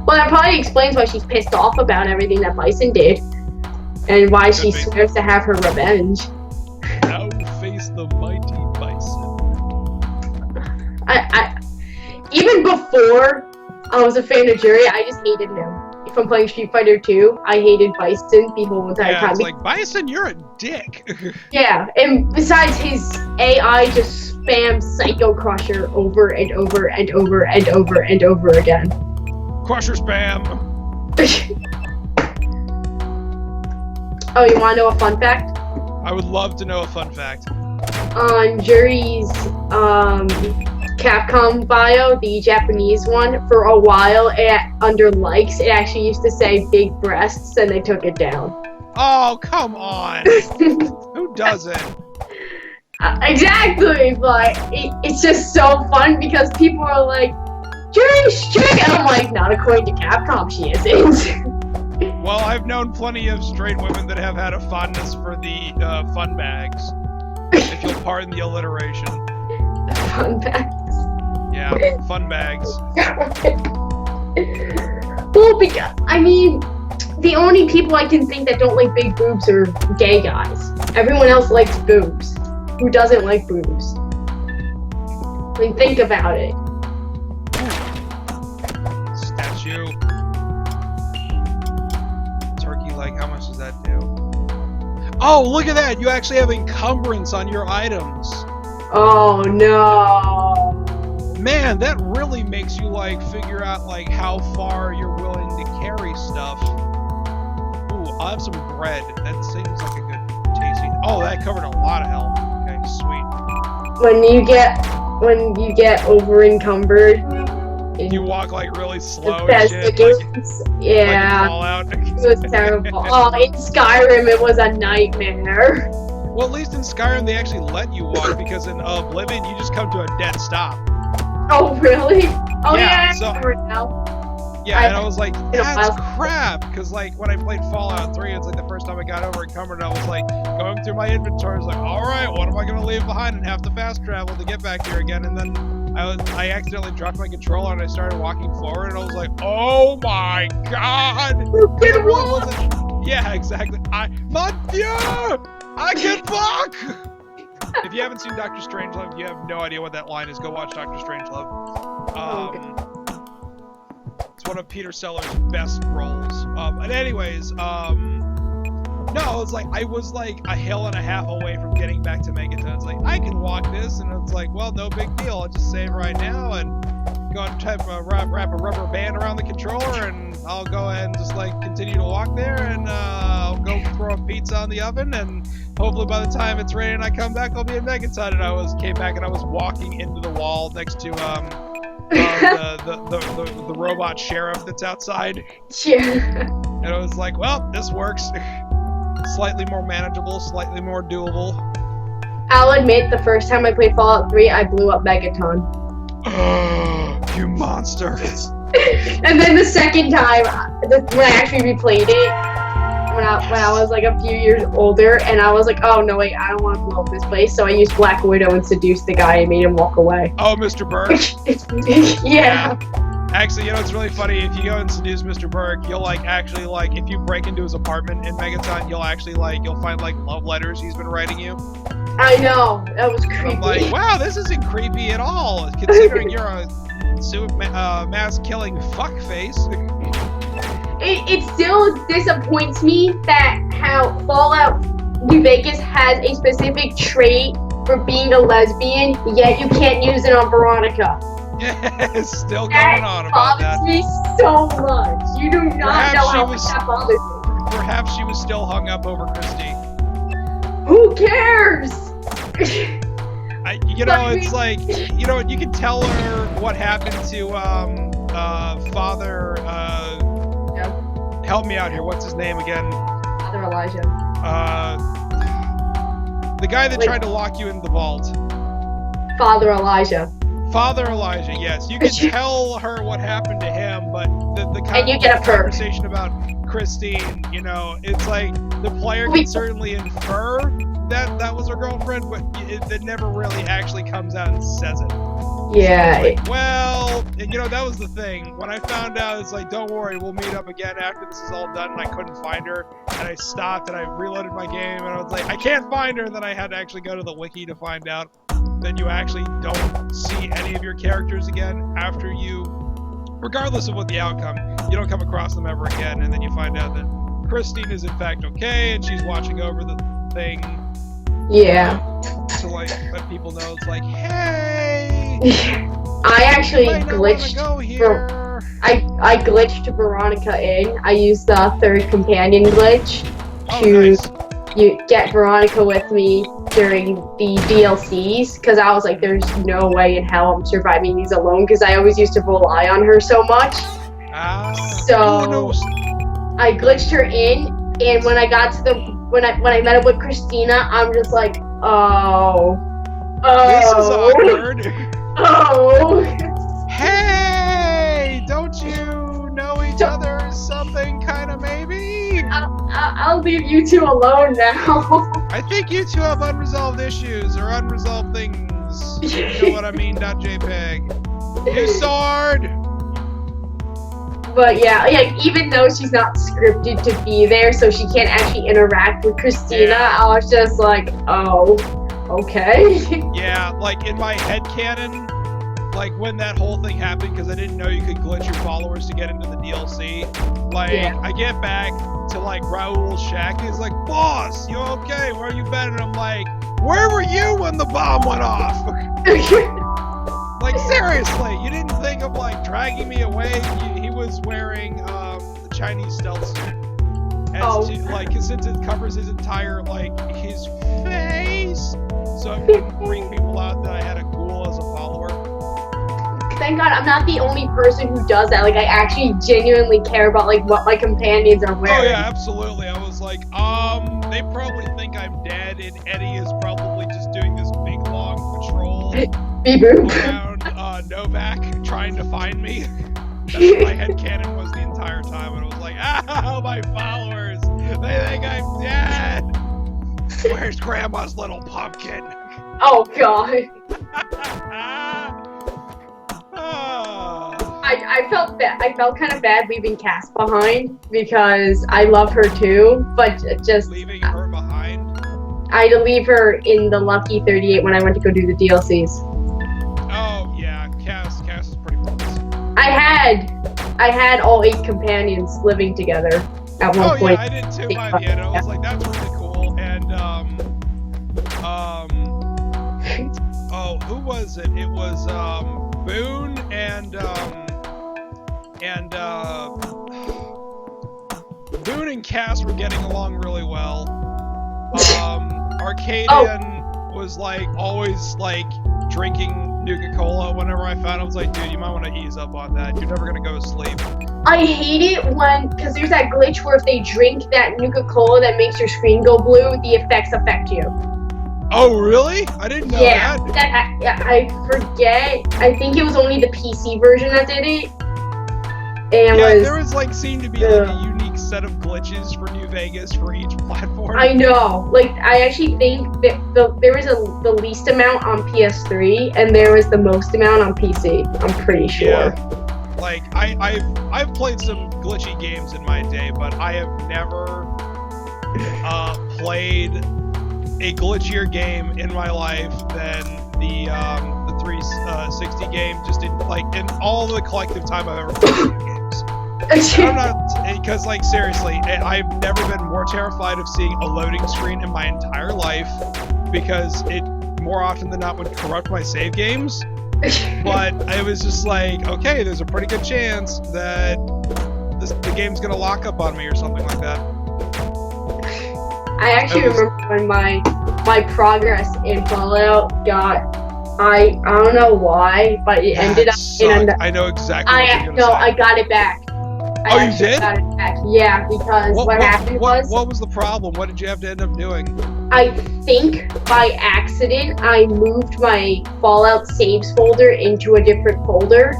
Speaker 1: Well, that probably explains why she's pissed off about everything that Bison did, and why she swears to have her revenge.
Speaker 2: Now face the mighty Bison.
Speaker 1: I even before I was a fan of Jury, I just hated him. From playing Street Fighter 2, I hated Bison the whole entire time.
Speaker 2: It's like, Bison, you're a dick.
Speaker 1: Yeah, and besides his AI just spams Psycho Crusher over and over and over and over and over again.
Speaker 2: Crusher spam.
Speaker 1: Oh, you want to know a fun fact?
Speaker 2: I would love to know a fun fact.
Speaker 1: On Jury's Capcom bio, the Japanese one, for a while, under likes, it actually used to say big breasts, and they took it down.
Speaker 2: Oh, come on. Who doesn't?
Speaker 1: Exactly, but it's just so fun because people are like, Jury's straight, and I'm like, not according to Capcom, she isn't.
Speaker 2: Well, I've known plenty of straight women that have had a fondness for the fun bags. If you'll pardon the alliteration.
Speaker 1: Fun bags.
Speaker 2: Yeah, fun bags.
Speaker 1: Well, because, I mean, the only people I can think that don't like big boobs are gay guys. Everyone else likes boobs. Who doesn't like boobs? I mean, think about it.
Speaker 2: Statue. Turkey like, how much does that do? Oh, look at that! You actually have encumbrance on your items.
Speaker 1: Oh no.
Speaker 2: Man, that really makes you like figure out like how far you're willing to carry stuff. Ooh, I'll have some bread. That seems like a good tasty. Oh, that covered a lot of health. Okay, sweet.
Speaker 1: When you get over encumbered,
Speaker 2: You walk like really slow and shit.
Speaker 1: Yeah.
Speaker 2: Like Fallout.
Speaker 1: It was terrible. Oh, in Skyrim it was a nightmare.
Speaker 2: Well, at least in Skyrim they actually let you walk, because in Oblivion you just come to a dead stop.
Speaker 1: Oh really? Oh
Speaker 2: Yeah,
Speaker 1: yeah,
Speaker 2: so-
Speaker 1: I remember now.
Speaker 2: Yeah, and I was like,
Speaker 1: in a
Speaker 2: that's
Speaker 1: while.
Speaker 2: crap, because like when I played Fallout 3, it's like the first time I got over encumbered, and I was like going through my inventory, I was like, alright, what am I going to leave behind and have to fast travel to get back here again? And then I accidentally dropped my controller and I started walking forward, and I was like, oh my god!
Speaker 1: Good
Speaker 2: Really
Speaker 1: walk!
Speaker 2: yeah, exactly. Mon Dieu! I can walk! If you haven't seen Dr. Strangelove, you have no idea what that line is. Go watch Dr. Strangelove. It's one of Peter Sellers' best roles. But anyways, no, it's like I was like a hill and a half away from getting back to Megaton. It's like I can walk this, and it's like, well, no big deal. I'll just save right now and go and wrap a rubber band around the controller, and I'll go ahead and just like continue to walk there, and I'll go throw a pizza on the oven, and hopefully by the time it's ready and I come back, I'll be in Megaton. And I came back and I was walking into the wall next to the robot sheriff that's outside.
Speaker 1: Yeah.
Speaker 2: And I was like, well, this works. Slightly more manageable, slightly more doable.
Speaker 1: I'll admit, the first time I played Fallout 3, I blew up Megaton.
Speaker 2: You monster.
Speaker 1: And then the second time, when I actually replayed it, when I was like a few years older, and I was like, oh no wait, I don't want to blow up this place, so I used Black Widow and seduced the guy and made him walk away.
Speaker 2: Oh, Mr. Burke?
Speaker 1: Yeah.
Speaker 2: Actually, you know, it's really funny. If you go and seduce Mr. Burke, you'll like actually like, if you break into his apartment in Megaton, you'll actually like, you'll find like love letters he's been writing you.
Speaker 1: I know, that was creepy.
Speaker 2: I'm like, wow, this isn't creepy at all, considering you're a mass-killing fuckface.
Speaker 1: It still disappoints me that how Fallout New Vegas has a specific trait for being a lesbian, yet you can't use it on Veronica.
Speaker 2: Yeah, it's still going on about that.
Speaker 1: That bothers me so much. You do not
Speaker 2: Perhaps
Speaker 1: know
Speaker 2: she
Speaker 1: how
Speaker 2: was-
Speaker 1: much that bothers me.
Speaker 2: Perhaps she was still hung up over Christy.
Speaker 1: Who cares?
Speaker 2: You know, it's like, you know, you can tell her what happened to Father.
Speaker 1: Yeah.
Speaker 2: Help me out here. What's his name again?
Speaker 1: Father Elijah.
Speaker 2: The guy that tried to lock you in the vault.
Speaker 1: Father Elijah.
Speaker 2: Father Elijah. Yes, you can tell her what happened to him, but the
Speaker 1: And you get a perk.
Speaker 2: conversation about Christine, you know, it's like the player can certainly infer that was her girlfriend, but it never really actually comes out and says it.
Speaker 1: Yeah.
Speaker 2: Like, well, and you know, that was the thing. When I found out, it's like, don't worry, we'll meet up again after this is all done, and I couldn't find her, and I stopped, and I reloaded my game, and I was like, I can't find her, and then I had to actually go to the wiki to find out that you actually don't see any of your characters again after you, regardless of what the outcome, you don't come across them ever again, and then you find out that Christine is in fact okay, and she's watching over the thing.
Speaker 1: Yeah.
Speaker 2: To like let people know, it's like, hey,
Speaker 1: I actually
Speaker 2: might not
Speaker 1: glitched.
Speaker 2: wanna go here.
Speaker 1: I glitched Veronica in. I used the third companion glitch to get Veronica with me during the DLCs, because I was like, there's no way in hell I'm surviving these alone, because I always used to rely on her so much. So I glitched her in, and when I got to when I met up with Christina, I'm just like, oh,
Speaker 2: This is awkward.
Speaker 1: oh.
Speaker 2: Hey, don't you know each other or something, kind of maybe?
Speaker 1: I'll leave you two alone now.
Speaker 2: I think you two have unresolved issues or unresolved things. You know what I mean? .jpg. You sword.
Speaker 1: But yeah, like even though she's not scripted to be there, so she can't actually interact with Christina, I was just like, oh, okay.
Speaker 2: Yeah, like in my headcanon, like when that whole thing happened, because I didn't know you could glitch your followers to get into the DLC. Like,
Speaker 1: Yeah.
Speaker 2: I get back to like Raoul's shack, and he's like, "Boss, you okay? Where you been?" And I'm like, "Where were you when the bomb went off?" Like, seriously, you didn't think of like dragging me away? He was wearing the Chinese stealth suit. Like, since it covers his entire, like, his face, so it wouldn't freak people out that I had a ghoul as a follower.
Speaker 1: Thank God I'm not the only person who does that. Like, I actually genuinely care about, like, what my companions are wearing.
Speaker 2: Oh yeah, absolutely. I was like, they probably think I'm dead, and Eddie is probably just doing this big long patrol around Novak, trying to find me. That's what my headcanon was the entire time, and I was like, "Ow, my followers! They think I'm dead! Where's Grandma's little pumpkin?"
Speaker 1: Oh God. I felt bad. I felt kind of bad leaving Cass behind because I love her too, but just
Speaker 2: leaving her behind.
Speaker 1: I had to leave her in the Lucky 38 when I went to go do the DLCs.
Speaker 2: Oh yeah, Cass is pretty close.
Speaker 1: I had all 8 companions living together at one point.
Speaker 2: Oh yeah, I did too by the end. I was like, that's really cool. And oh, who was it? It was Boone and Boone and Cass were getting along really well. Arcadian was like always like drinking Nuka-Cola whenever I found him. I was like, dude, you might want to ease up on that. You're never gonna go to sleep.
Speaker 1: I hate it because there's that glitch where if they drink that Nuka-Cola that makes your screen go blue, the effects affect you.
Speaker 2: Oh, really? I didn't know that.
Speaker 1: I forget. I think it was only the PC version that did it. And
Speaker 2: there was like seemed to be like a unique set of glitches for New Vegas for each platform.
Speaker 1: I know. Like, I actually think that there was the least amount on PS3 and there was the most amount on PC. I'm pretty sure.
Speaker 2: Yeah. Like I've played some glitchy games in my day, but I have never played a glitchier game in my life than the 360 game. Just in all the collective time I've ever played video games. I'm not, because like seriously, I've never been more terrified of seeing a loading screen in my entire life, because it more often than not would corrupt my save games. But I was just like, okay, there's a pretty good chance that the game's gonna lock up on me or something like that.
Speaker 1: I actually remember when my progress in Fallout got, I don't know why, but it ended up in
Speaker 2: I know exactly what you're gonna say.
Speaker 1: I got it back.
Speaker 2: You did?
Speaker 1: Got it back. Yeah, because what happened was...
Speaker 2: What was the problem? What did you have to end up doing?
Speaker 1: I think by accident I moved my Fallout saves folder into a different folder.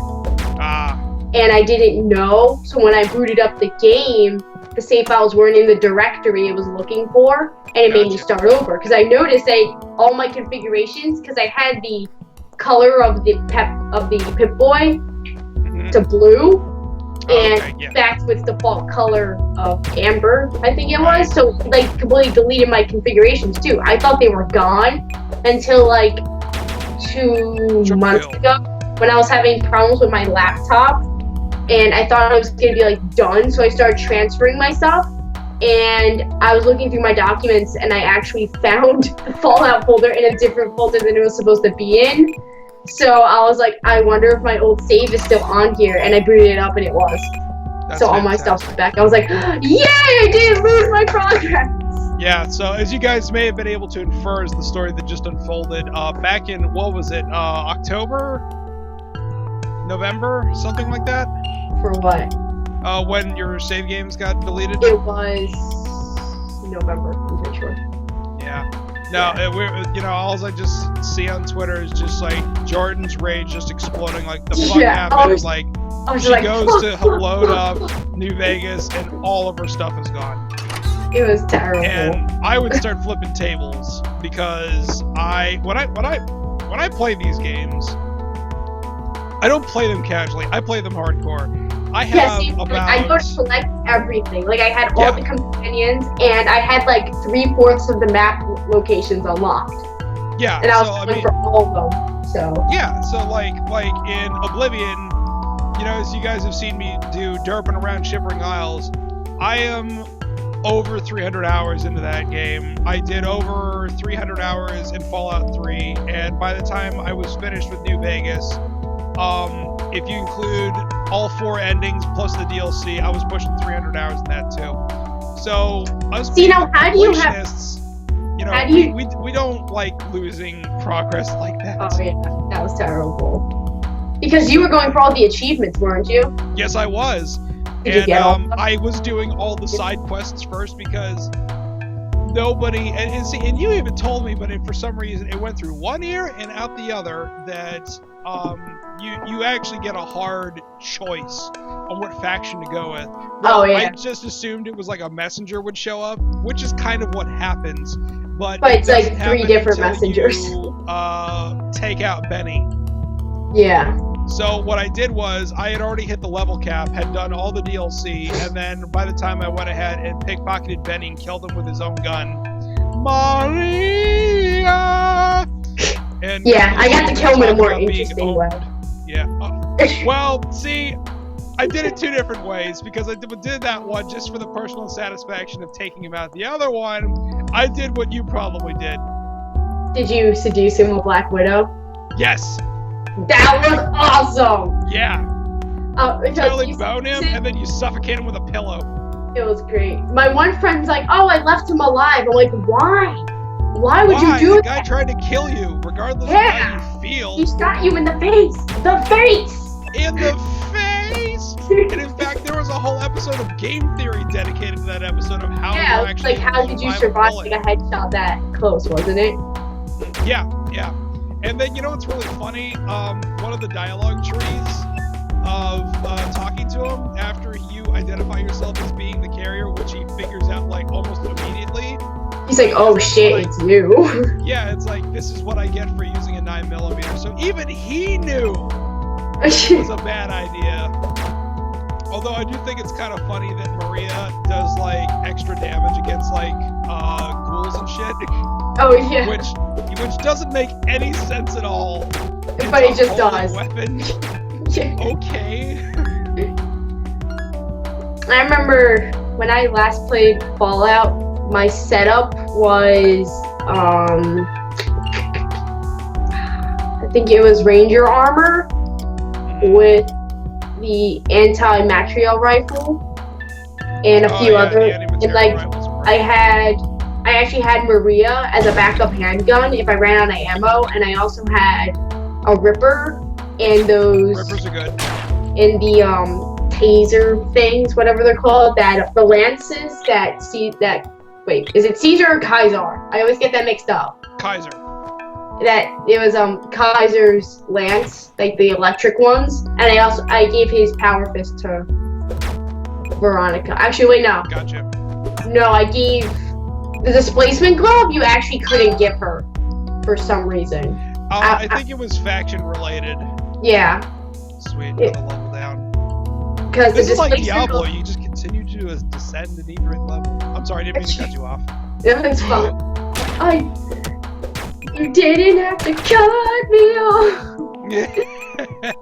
Speaker 1: And I didn't know, so when I booted up the game, the save files weren't in the directory it was looking for, and it made me start over. Because I noticed that all my configurations, because I had the color of the Pip-Boy to blue, and that's with default color of amber, I think it was. So like completely deleted my configurations too. I thought they were gone until like 2 months ago when I was having problems with my laptop, and I thought I was gonna be like done. So I started transferring my stuff, and I was looking through my documents, and I actually found the Fallout folder in a different folder than it was supposed to be in. So I was like, I wonder if my old save is still on here, and I booted it up and it was.
Speaker 2: That's
Speaker 1: so all my stuff's back. I was like, yay, I didn't lose my progress!
Speaker 2: Yeah, so as you guys may have been able to infer as the story that just unfolded, back in, what was it, October? November? Something like that?
Speaker 1: For what?
Speaker 2: When your save games got deleted?
Speaker 1: It was November, I'm pretty sure.
Speaker 2: Yeah. No, all I just see on Twitter is just like Jordan's rage just exploding. Like the fuck happened. She goes to load up New Vegas and all of her stuff is gone.
Speaker 1: It was terrible.
Speaker 2: And I would start flipping tables because when I play these games, I don't play them casually. I play them hardcore. I have
Speaker 1: I go to collect everything. Like I had all the companions, and I had like 3/4 of the map locations unlocked.
Speaker 2: Yeah.
Speaker 1: And I was going for all of them. So
Speaker 2: yeah, so like in Oblivion, you know, as you guys have seen me do derping around Shivering Isles, I am over 300 hours into that game. I did over 300 hours in Fallout 3, and by the time I was finished with New Vegas, if you include all 4 endings plus the DLC, I was pushing 300 hours in that too. So us
Speaker 1: see, now how do you have?
Speaker 2: completionists, you know,
Speaker 1: How do you?
Speaker 2: we don't like losing progress like that.
Speaker 1: Oh yeah, that was terrible. Because you were going for all the achievements, weren't you?
Speaker 2: Yes, I was.
Speaker 1: Did you
Speaker 2: And
Speaker 1: get all of them?
Speaker 2: I was doing all the side quests first because nobody and you even told me, but for some reason it went through one ear and out the other that you actually get a hard choice on what faction to go with. Well,
Speaker 1: Oh yeah.
Speaker 2: I just assumed it was like a messenger would show up, which is kind of what happens. But
Speaker 1: It's like
Speaker 2: doesn't
Speaker 1: 3
Speaker 2: happen
Speaker 1: different
Speaker 2: until
Speaker 1: messengers.
Speaker 2: you, take out Benny.
Speaker 1: Yeah.
Speaker 2: So what I did was I had already hit the level cap, had done all the DLC, and then by the time I went ahead and pickpocketed Benny and killed him with his own gun, Maria. And
Speaker 1: Yeah, I got to kill him in a more
Speaker 2: talk about being
Speaker 1: interesting way.
Speaker 2: Yeah. Well, see, I did it 2 different ways because I did that one just for the personal satisfaction of taking him out. The other one, I did what you probably did.
Speaker 1: Did you seduce him with Black Widow?
Speaker 2: Yes.
Speaker 1: That was awesome.
Speaker 2: Yeah.
Speaker 1: Because
Speaker 2: Totally
Speaker 1: you
Speaker 2: bone him,
Speaker 1: said-
Speaker 2: and then you suffocate him with a pillow.
Speaker 1: It was great. My one friend's like, "Oh, I left him alive." I'm like, "Why? Why would you do
Speaker 2: The guy
Speaker 1: that?"
Speaker 2: tried to kill you, regardless
Speaker 1: Yeah.
Speaker 2: of how you feel.
Speaker 1: He shot you in the face. The face.
Speaker 2: In the face! And in fact, there was a whole episode of Game Theory dedicated to that episode of how
Speaker 1: Yeah,
Speaker 2: you
Speaker 1: it's
Speaker 2: actually
Speaker 1: like how did you survive like a headshot that close, wasn't it?
Speaker 2: Yeah. And then, you know what's really funny? One of the dialogue trees of talking to him after you identify yourself as being the carrier, which he figures out like almost immediately.
Speaker 1: He's like, "Oh shit, it's you."
Speaker 2: Yeah, it's like, this is what I get for using a 9mm. So even he knew it was a bad idea. Although I do think it's kind of funny that Maria does like extra damage against like ghouls and shit.
Speaker 1: Oh yeah.
Speaker 2: Which doesn't make any sense at all.
Speaker 1: But it
Speaker 2: It's a
Speaker 1: just
Speaker 2: holy
Speaker 1: does.
Speaker 2: Weapon. Okay.
Speaker 1: I remember when I last played Fallout, my setup was I think it was Ranger armor with the anti-material rifle and a few other, and like I actually had Maria as a backup handgun if I ran out of ammo, and I also had a Ripper and those
Speaker 2: Rippers are good.
Speaker 1: and the taser things, whatever they're called, that the lances wait, is it Caesar or Kaiser? I always get that mixed up.
Speaker 2: Kaiser.
Speaker 1: That it was Kaiser's lance, like the electric ones, and I gave his power fist to Veronica. Actually, wait, no, I gave the displacement glove. You actually couldn't give her for some reason.
Speaker 2: I think it was faction related.
Speaker 1: Yeah.
Speaker 2: Sweet, another level down.
Speaker 1: Because
Speaker 2: This is like Diablo. You just continue to descend in each level. I'm sorry, I didn't mean to cut you off.
Speaker 1: It's fine. You didn't have to cut me off.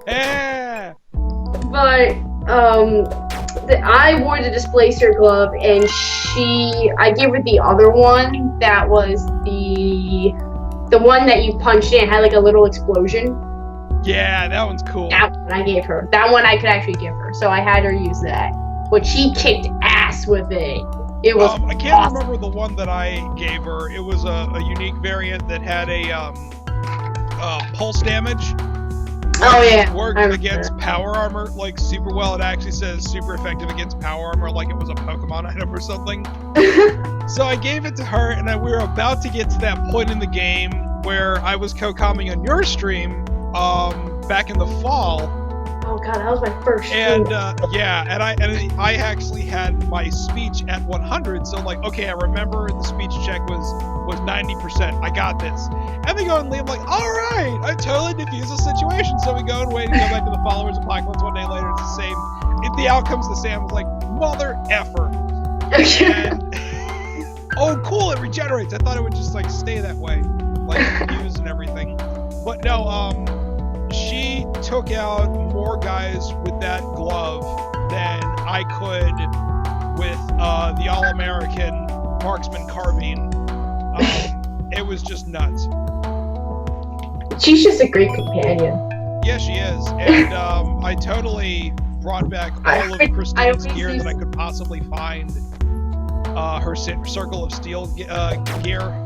Speaker 2: Yeah.
Speaker 1: But I wore the displacer glove, and I gave her the other one that was the one that you punched in, had like a little explosion.
Speaker 2: Yeah, that one's cool.
Speaker 1: That one I gave her. That one I could actually give her, so I had her use that. But she kicked ass with it. It was
Speaker 2: I can't
Speaker 1: awesome.
Speaker 2: remember the one that I gave her. It was a unique variant that had a pulse damage.
Speaker 1: Oh yeah.
Speaker 2: Worked
Speaker 1: I remember.
Speaker 2: against power armor like super well. It actually says super effective against power armor, like it was a Pokemon item or something. So I gave it to her, and we were about to get to that point in the game where I was co-commenting on your stream back in the fall.
Speaker 1: Oh god, that was my first stream.
Speaker 2: And I actually had my speech at 100, so like, okay, I remember the speech check was 90%. I got this. And they go and leave, like, all right, I totally defused the situation. So we go and wait and go back to the followers and Black Ones one day later. It's the same. The outcome's the same. I was like, mother effer. And oh, cool, it regenerates. I thought it would just like stay that way, like fuse and everything. But no, she took out more guys with that glove than I could with the All-American Marksman Carbine. It was just nuts.
Speaker 1: She's just a great companion.
Speaker 2: Yeah, she is. And I totally brought back all of Christine's gear that I could possibly find. Her Circle of Steel gear.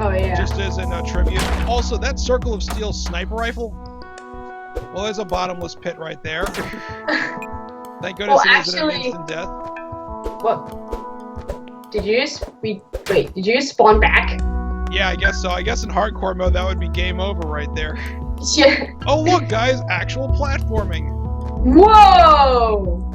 Speaker 1: Oh, yeah.
Speaker 2: Just as a tribute. Also, that Circle of Steel sniper rifle. Well, there's a bottomless pit right there. Thank goodness it isn't an instant death.
Speaker 1: What? Did you just wait? Did you just spawn back?
Speaker 2: Yeah, I guess so. I guess in hardcore mode that would be game over right there.
Speaker 1: Yeah.
Speaker 2: Oh look, guys! Actual platforming.
Speaker 1: Whoa!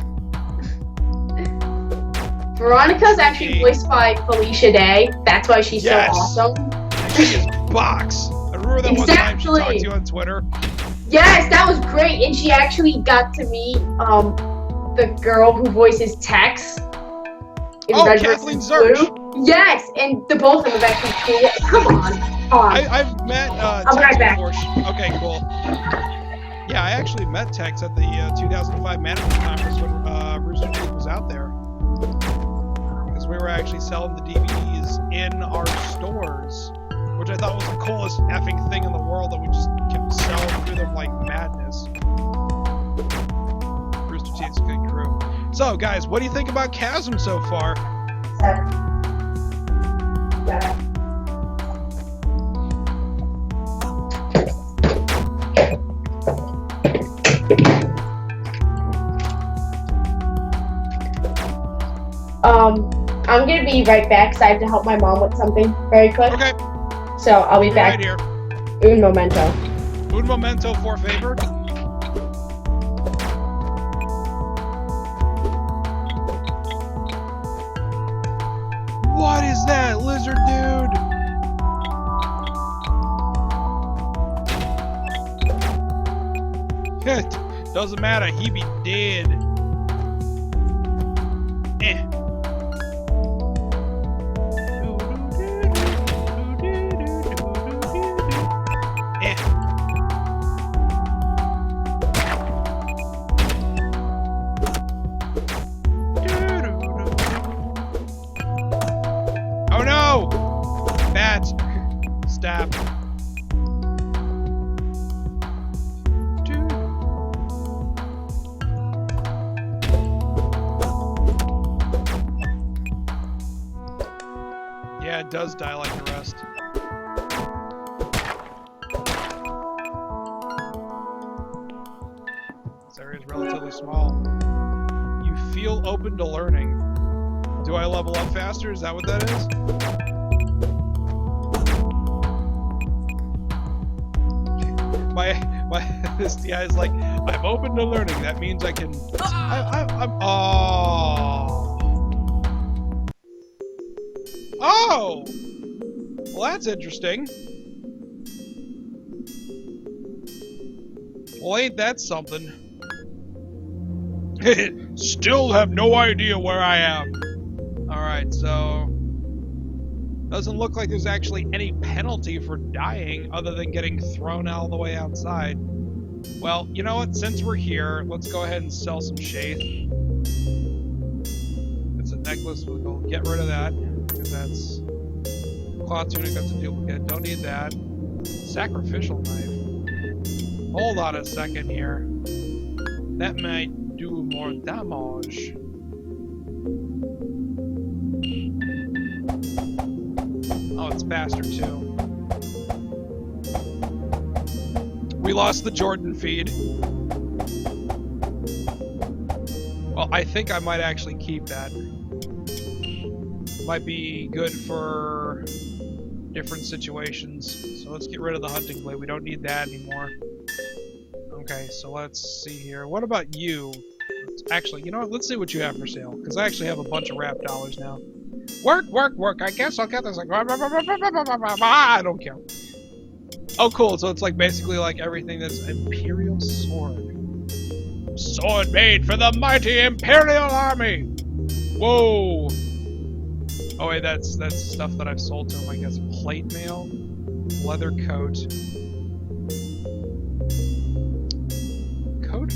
Speaker 1: Veronica's actually voiced by Felicia Day. That's why she's so awesome.
Speaker 2: And she is box. I remember that one time she talked to you on Twitter.
Speaker 1: Yes, that was great, and she actually got to meet the girl who voices Tex.
Speaker 2: Kathleen Zurch.
Speaker 1: Yes, and the both of them have actually cool. Come on.
Speaker 2: I've met
Speaker 1: I'll be right back.
Speaker 2: Okay, cool. Yeah, I actually met Tex at the 2005 Management Conference when Rooster Teeth was out there. Because we were actually selling the DVDs in our stores, which I thought was the coolest effing thing in the world, that we just kept selling through them like madness. Rooster Teeth's a good crew. So, guys, what do you think about Chasm so far?
Speaker 1: I'm gonna be right back because I have to help my mom with something very quick.
Speaker 2: Okay.
Speaker 1: So I'll be back.
Speaker 2: Right here.
Speaker 1: Un momento.
Speaker 2: Un momento, for favor. What is that, lizard dude? Doesn't matter, he be dead. Oh no! Bats! Stab. Yeah, it does die like the rest. This area is relatively small. You feel open to learning. Do I level up faster? Is that what that is? This guy is like, I'm open to learning. That means I can. Oh! Well, that's interesting. Well, ain't that something? Still have no idea where I am. Alright, so... Doesn't look like there's actually any penalty for dying other than getting thrown all the way outside. Well, you know what? Since we're here, let's go ahead and sell some Shaith. It's a necklace. We'll get rid of that, because that's... Cloth tunic, that's a duplicate. Don't need that. Sacrificial knife. Hold on a second here. That might do more damage. Oh, it's faster too. We lost the Jordan feed. Well, I think I might actually keep that. Might be good for different situations. So let's get rid of the hunting blade. We don't need that anymore. Okay, so let's see here. What about you? Actually, you know what? Let's see what you have for sale. Because I actually have a bunch of rap dollars now. Work, work, work. I guess I'll get this. Like, I don't care. Oh, cool. So it's like basically like everything that's Imperial Sword. Sword made for the mighty Imperial Army. Whoa. Oh wait, that's stuff that I've sold to him. I guess plate mail, leather coat.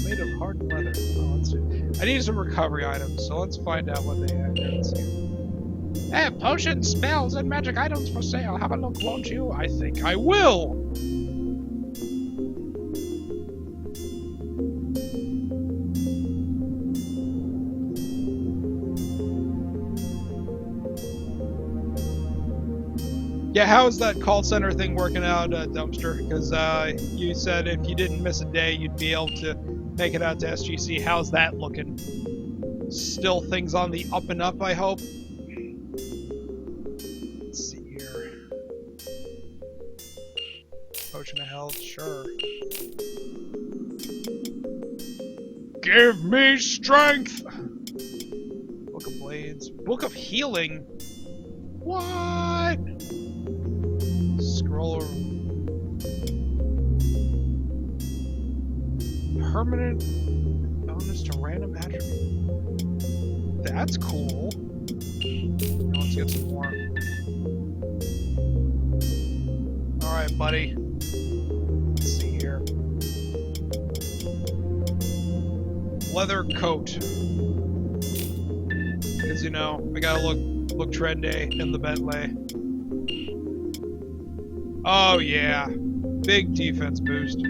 Speaker 2: made of hard leather. Oh, let's see. I need some recovery items, so let's find out what they have. Let's see. Hey, potions, spells, and magic items for sale. Have a look, won't you? I think I will. Yeah, how's that call center thing working out, Dumpster? Because you said if you didn't miss a day, you'd be able to make it out to SGC. How's that looking? Still things on the up and up, I hope? Let's see here. Potion of health, sure. Give me strength! Book of blades. Book of healing? What? Scroll permanent bonus to random attribute. That's cool. Now let's get some more. Alright, buddy. Let's see here. Leather coat. Because, you know, I gotta look trendy in the Bentley. Oh yeah, big defense boost.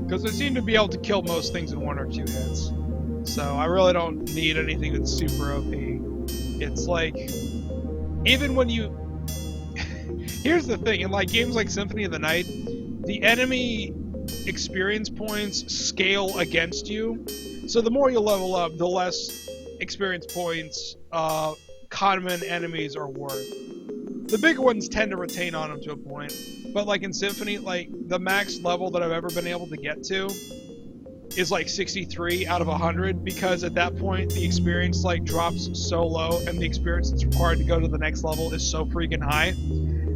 Speaker 2: Because I seem to be able to kill most things in 1 or 2 hits. So I really don't need anything that's super OP. It's like, even when you... Here's the thing, in like games like Symphony of the Night, the enemy experience points scale against you. So the more you level up, the less experience points common enemies are worth. The bigger ones tend to retain on them to a point, but like in Symphony, like the max level that I've ever been able to get to is like 63 out of 100, because at that point the experience like drops so low and the experience that's required to go to the next level is so freaking high.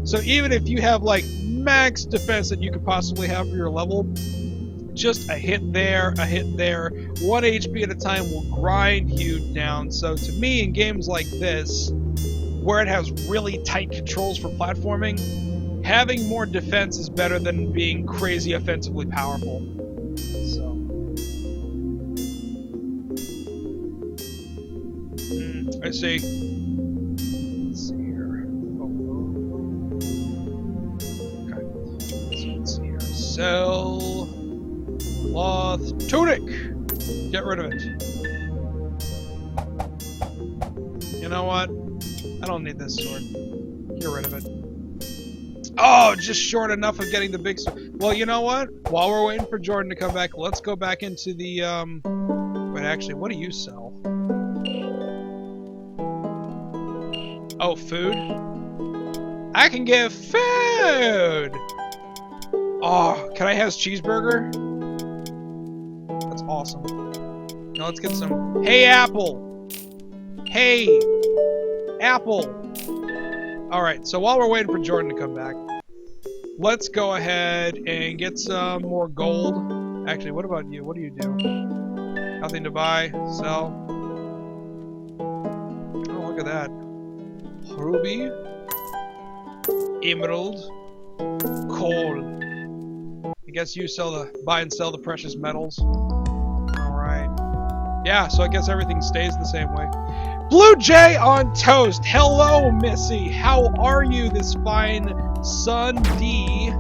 Speaker 2: So even if you have like max defense that you could possibly have for your level, just a hit there, 1 HP at a time will grind you down. So to me, in games like this, where it has really tight controls for platforming, having more defense is better than being crazy offensively powerful. So. I see. Let's see here. Okay. So let's see here. Sell. Cloth. Tunic! Get rid of it. You know what? I don't need this sword. Get rid of it. Oh, just short enough of getting the big sword. Well, you know what? While we're waiting for Jordan to come back, let's go back into the, Wait, actually, what do you sell? Oh, food? I can get food! Oh, can I have his cheeseburger? That's awesome. Now let's get some... Hey, Apple! Hey! Apple! Alright, so while we're waiting for Jordan to come back, let's go ahead and get some more gold. Actually, what about you? What do you do? Nothing to buy, sell. Oh, look at that. Ruby. Emerald. Coal. I guess you buy and sell the precious metals. Alright. Yeah, so I guess everything stays the same way. Blue Jay on toast. Hello, Missy. How are you this fine Sunday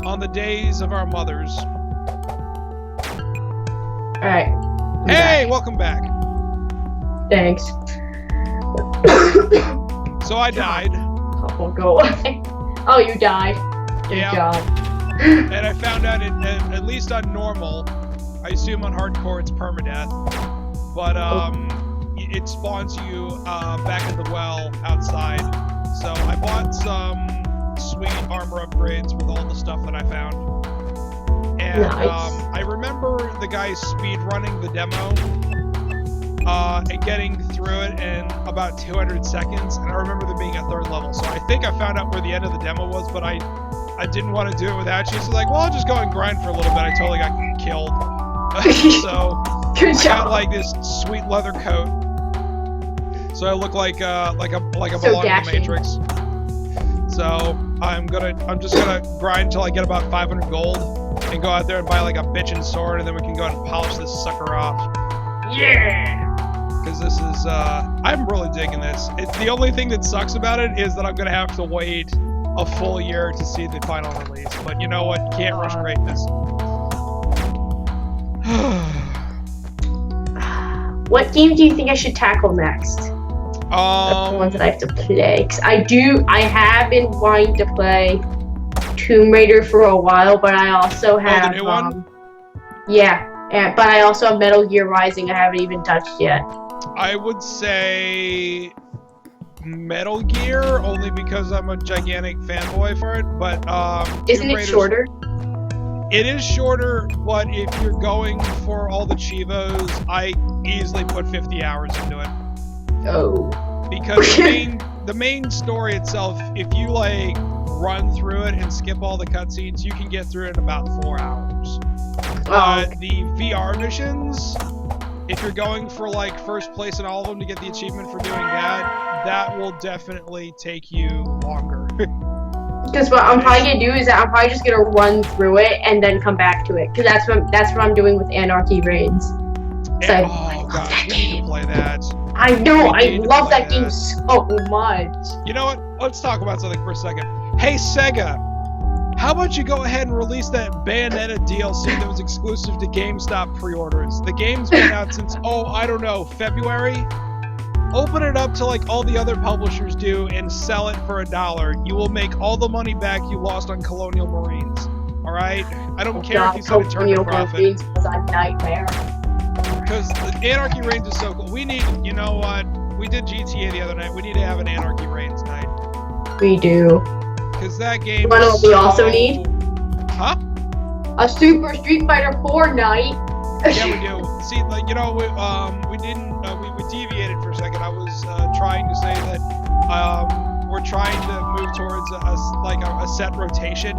Speaker 2: on the days of our mothers?
Speaker 1: Alright.
Speaker 2: Hey, welcome back.
Speaker 1: Thanks.
Speaker 2: So I died.
Speaker 1: Oh, go away. Oh, you died. Good job.
Speaker 2: And I found out at least on normal, I assume on hardcore it's permadeath, but it spawns you back at the well outside. So I bought some sweet armor upgrades with all the stuff that I found. And
Speaker 1: nice.
Speaker 2: I remember the guy speed running the demo and getting through it in about 200 seconds, and I remember there being a 3rd level. So I think I found out where the end of the demo was, but I didn't want to do it without you, so like, well, I'll just go and grind for a little bit. I totally got killed. So
Speaker 1: Good
Speaker 2: I
Speaker 1: job.
Speaker 2: got like this sweet leather coat, so I look like a
Speaker 1: So
Speaker 2: belong in the
Speaker 1: dashing.
Speaker 2: Matrix. So I'm just gonna grind till I get about 500 gold, and go out there and buy like a bitchin' sword, and then we can go out and polish this sucker off. Yeah! Because this is, I'm really digging this. The only thing that sucks about it is that I'm gonna have to wait a full year to see the final release. But you know what? You can't rush greatness.
Speaker 1: What game do you think I should tackle next? That's the ones that I have to play. 'Cause I have been wanting to play Tomb Raider for a while, but I also have,
Speaker 2: the new one?
Speaker 1: Yeah, but I also have Metal Gear Rising I haven't even touched yet.
Speaker 2: I would say Metal Gear, only because I'm a gigantic fanboy for it, but,
Speaker 1: Isn't it shorter?
Speaker 2: It is shorter, but if you're going for all the Chivos, I easily put 50 hours into it.
Speaker 1: Oh.
Speaker 2: Because the main story itself, if you like run through it and skip all the cutscenes, you can get through it in about 4 hours. The VR missions, if you're going for like first place in all of them to get the achievement for doing that, that will definitely take you longer.
Speaker 1: Because what I'm probably gonna do is that I'm probably just gonna run through it and then come back to it. Because that's what I'm doing with Anarchy Reigns. So
Speaker 2: oh god, we need to play that.
Speaker 1: I know, I love that game so much.
Speaker 2: You know what? Let's talk about something for a second. Hey Sega, how about you go ahead and release that Bayonetta DLC that was exclusive to GameStop pre-orders? The game's been out since, I don't know, February? Open it up to like all the other publishers do and sell it for $1. You will make all the money back you lost on Colonial Marines. Alright? I don't care if you said it turned a profit.
Speaker 1: Marines was a nightmare.
Speaker 2: Because the Anarchy Reigns is so cool. We need, you know what? We did GTA the other night. We need to have an Anarchy Reigns night.
Speaker 1: We do.
Speaker 2: Because that game
Speaker 1: You know what we also need?
Speaker 2: Huh?
Speaker 1: A Super Street Fighter 4 night.
Speaker 2: Yeah, we do. See, like, you know, we didn't, we deviated for a second. I was trying to say that we're trying to move towards a set rotation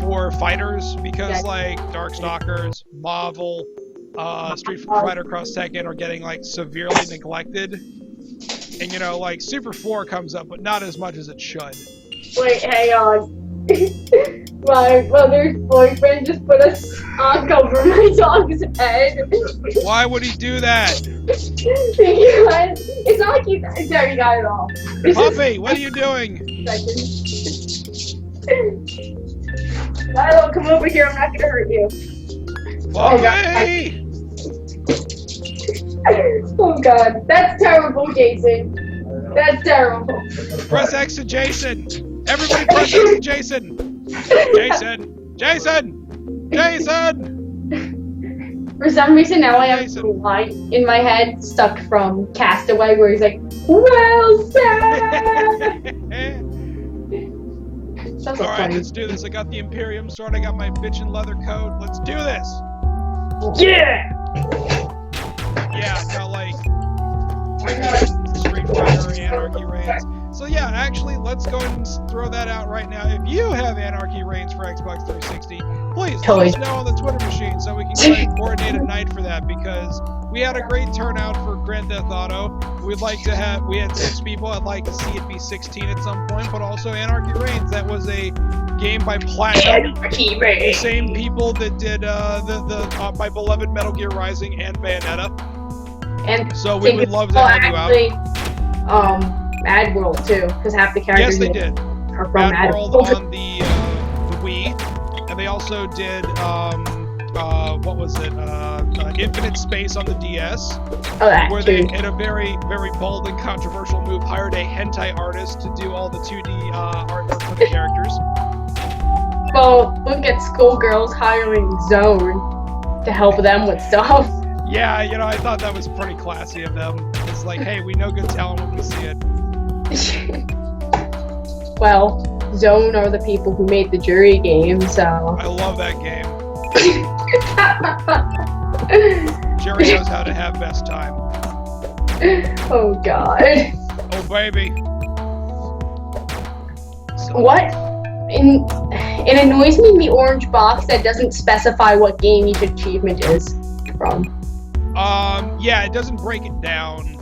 Speaker 2: for fighters, because like Darkstalkers, Marvel, Street Fighter Cross Tekken are getting like severely neglected, and you know, like Super 4 comes up, but not as much as it should.
Speaker 1: Wait, hang on. My mother's boyfriend just put a sock over my dog's head.
Speaker 2: Why would he do that?
Speaker 1: Because it's not like he's there, you got it all.
Speaker 2: Puppy, what are you doing?
Speaker 1: Milo, come over here, I'm not gonna hurt you.
Speaker 2: Puppy!
Speaker 1: Oh god, that's terrible, Jason. That's terrible.
Speaker 2: Press X to Jason! Everybody press X to Jason! Jason! Jason! Jason!
Speaker 1: For some reason now I have a line in my head stuck from Castaway where he's like, well said!
Speaker 2: Alright, let's do this. I got the Imperium sword, I got my bitchin' leather coat. Let's do this!
Speaker 1: Yeah!
Speaker 2: Yeah, no, like, Street Fighter, Anarchy Reigns. So yeah, actually, let's go ahead and throw that out right now. If you have Anarchy Reigns for Xbox 360, please let us know on the Twitter machine so we can coordinate a night for that, because we had a great turnout for Grand Theft Auto. We had 6 people. I'd like to see it be 16 at some point, but also Anarchy Reigns. That was a game by Platinum, the same people that did my beloved Metal Gear Rising and Bayonetta.
Speaker 1: And
Speaker 2: so we would love to have you out.
Speaker 1: Mad World too, because half the characters
Speaker 2: they did.
Speaker 1: Are from
Speaker 2: Mad World on the Wii, and they also did what was it? Infinite Space on the DS, where they, in a very, very bold and controversial move, hired a hentai artist to do all the 2D artwork for the characters.
Speaker 1: Well, look at Schoolgirls hiring Zone to help them with stuff.
Speaker 2: Yeah, you know, I thought that was pretty classy of them. It's like, hey, we know good talent when we see it.
Speaker 1: Well, Zone are the people who made the Jury game, so...
Speaker 2: I love that game. Jerry knows how to have best time.
Speaker 1: Oh, God.
Speaker 2: Oh, baby.
Speaker 1: So. What? It annoys me in the orange box that doesn't specify what game each achievement is from.
Speaker 2: Yeah, it doesn't break it down.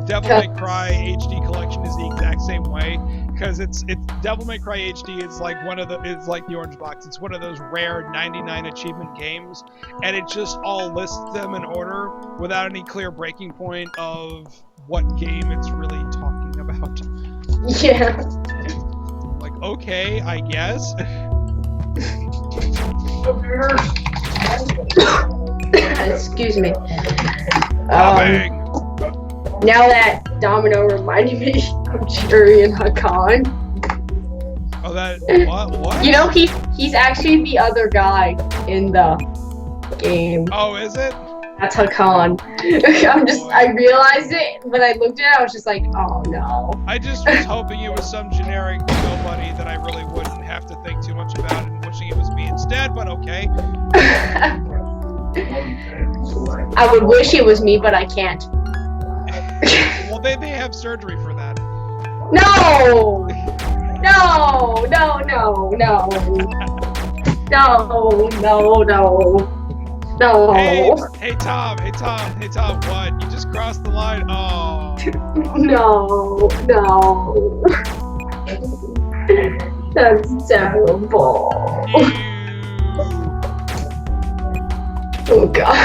Speaker 2: Devil May Cry HD Collection is the exact same way. because it's Devil May Cry HD is like it's like the Orange Box. It's one of those rare 99 achievement games, and it just all lists them in order without any clear breaking point of what game it's really talking about.
Speaker 1: Yeah.
Speaker 2: Like, okay, I guess.
Speaker 1: Excuse me.
Speaker 2: Now
Speaker 1: that Domino reminded me of Jerry and Hakan.
Speaker 2: Oh, that what?
Speaker 1: You know, he's actually the other guy in the game.
Speaker 2: Oh, is it?
Speaker 1: That's Hakan. I realized it when I looked at it. I was just like, oh no.
Speaker 2: I just was hoping it was some generic nobody that I really wouldn't have to think too much about, and wishing it was me instead. But okay.
Speaker 1: I would wish it was me, but I can't.
Speaker 2: Well, they may have surgery for that.
Speaker 1: No! No! No! No! No! No! No! No! No!
Speaker 2: Hey Tom! What? You just crossed the line. Oh.
Speaker 1: No! No! That's terrible. Oh god.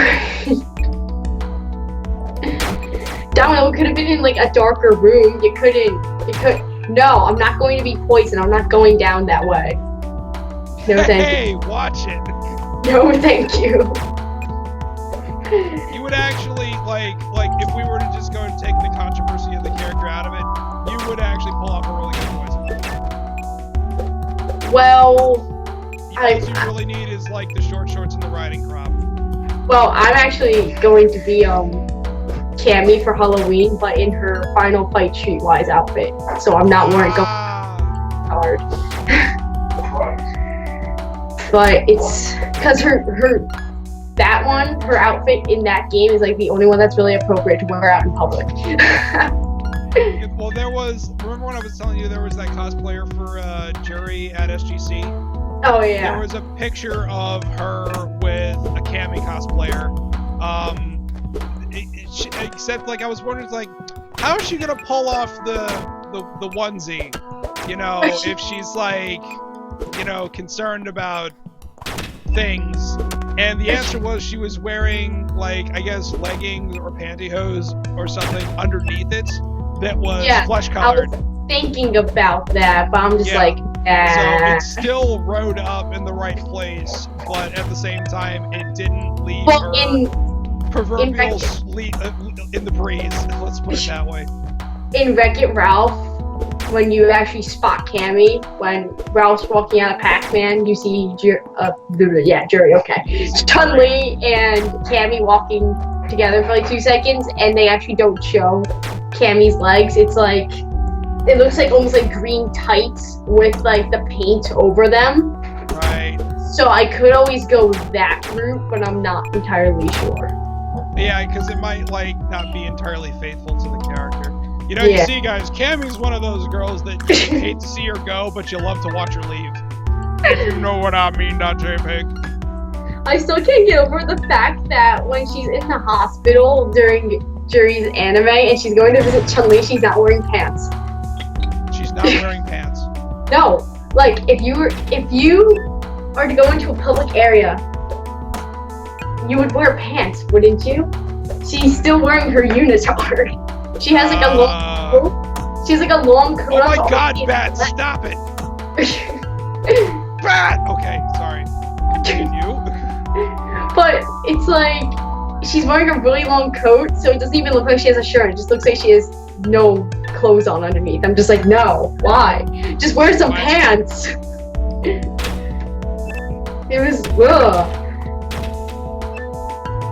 Speaker 1: Domino could have been in like a darker room. You could. No, I'm not going to be poisoned. I'm not going down that way. No, thank you.
Speaker 2: Hey, watch it.
Speaker 1: No, thank you.
Speaker 2: You would actually like if we were to just go and take the controversy of the character out of it, you would actually pull off a really good poison.
Speaker 1: Well,
Speaker 2: all you really need is like the short shorts and the riding crop.
Speaker 1: Well, I'm actually going to be Cammy for Halloween, but in her Final Fight Streetwise outfit, so I'm not wearing hard. But it's because her outfit in that game is like the only one that's really appropriate to wear out in public.
Speaker 2: Well, remember when I was telling you there was that cosplayer for Jury at SGC?
Speaker 1: Oh yeah.
Speaker 2: There was a picture of her with a Cammy cosplayer. Except like I was wondering, like, how is she gonna pull off the onesie? You know, if she's like, you know, concerned about things. And the answer was she was wearing like, I guess, leggings or pantyhose or something underneath it that was flesh colored.
Speaker 1: I was thinking about that, but I'm just like,
Speaker 2: So it still rode up in the right place, but at the same time, it didn't leave her proverbial in the breeze. Let's put it that way.
Speaker 1: In Wreck-It Ralph, when you actually spot Cammy, when Ralph's walking out of Pac-Man, you see Jury, okay. Chun-Li and Cammy walking together for like 2 seconds, and they actually don't show Cammy's legs. It's like, it looks like almost like green tights with like the paint over them.
Speaker 2: Right.
Speaker 1: So I could always go that route, but I'm not entirely sure.
Speaker 2: Yeah, because it might like not be entirely faithful to the character. You know, you see, guys, Cammy's one of those girls that you hate to see her go, but you love to watch her leave. You know what I mean, not JPEG.
Speaker 1: I still can't get over the fact that when she's in the hospital during Jury's anime and she's going to visit Chun-Li, she's not wearing pants.
Speaker 2: She's not wearing pants.
Speaker 1: No, like if you are to go into a public area, you would wear pants, wouldn't you? She's still wearing her unitard. She has like a long coat. She has like a long coat.
Speaker 2: Oh my god, Bat, stop it! Bat! Okay, sorry. Continue.
Speaker 1: But it's like, she's wearing a really long coat, so it doesn't even look like she has a shirt. It just looks like she has no clothes on underneath. I'm just like, no, why? Just wear some pants. It was, ugh.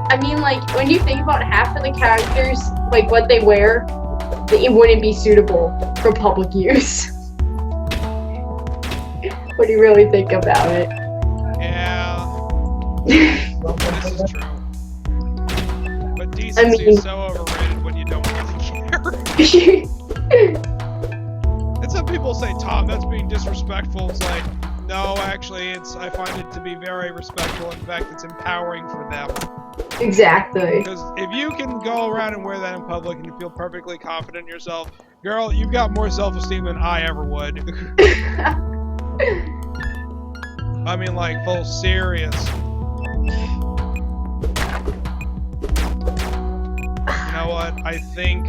Speaker 1: I mean, like, when you think about half of the characters, like, what they wear, it wouldn't be suitable for public use. What do you really think about it?
Speaker 2: Yeah. This is true. But decency is so overrated when you don't really care. And some people say, Tom, that's being disrespectful. It's like, no, actually, I find it to be very respectful. In fact, it's empowering for them.
Speaker 1: Exactly.
Speaker 2: Because if you can go around and wear that in public and you feel perfectly confident in yourself, Girl, you've got more self-esteem than I ever would. I mean, like, full serious. You know what? I think...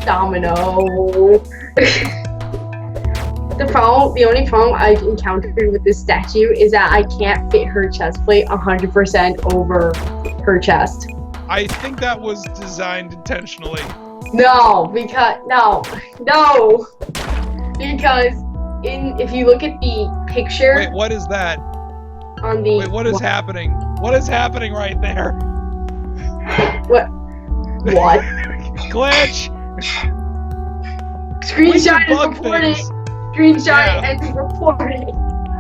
Speaker 1: Domino. The only problem I've encountered with this statue is that I can't fit her chest plate 100% over her chest.
Speaker 2: I think that was designed intentionally.
Speaker 1: No, because if you look at the picture.
Speaker 2: Wait, what is that?
Speaker 1: On the.
Speaker 2: Wait, what is happening? What is happening right there?
Speaker 1: What? What?
Speaker 2: Glitch.
Speaker 1: Screenshot and report it. Screenshot
Speaker 2: Yeah.
Speaker 1: and report it.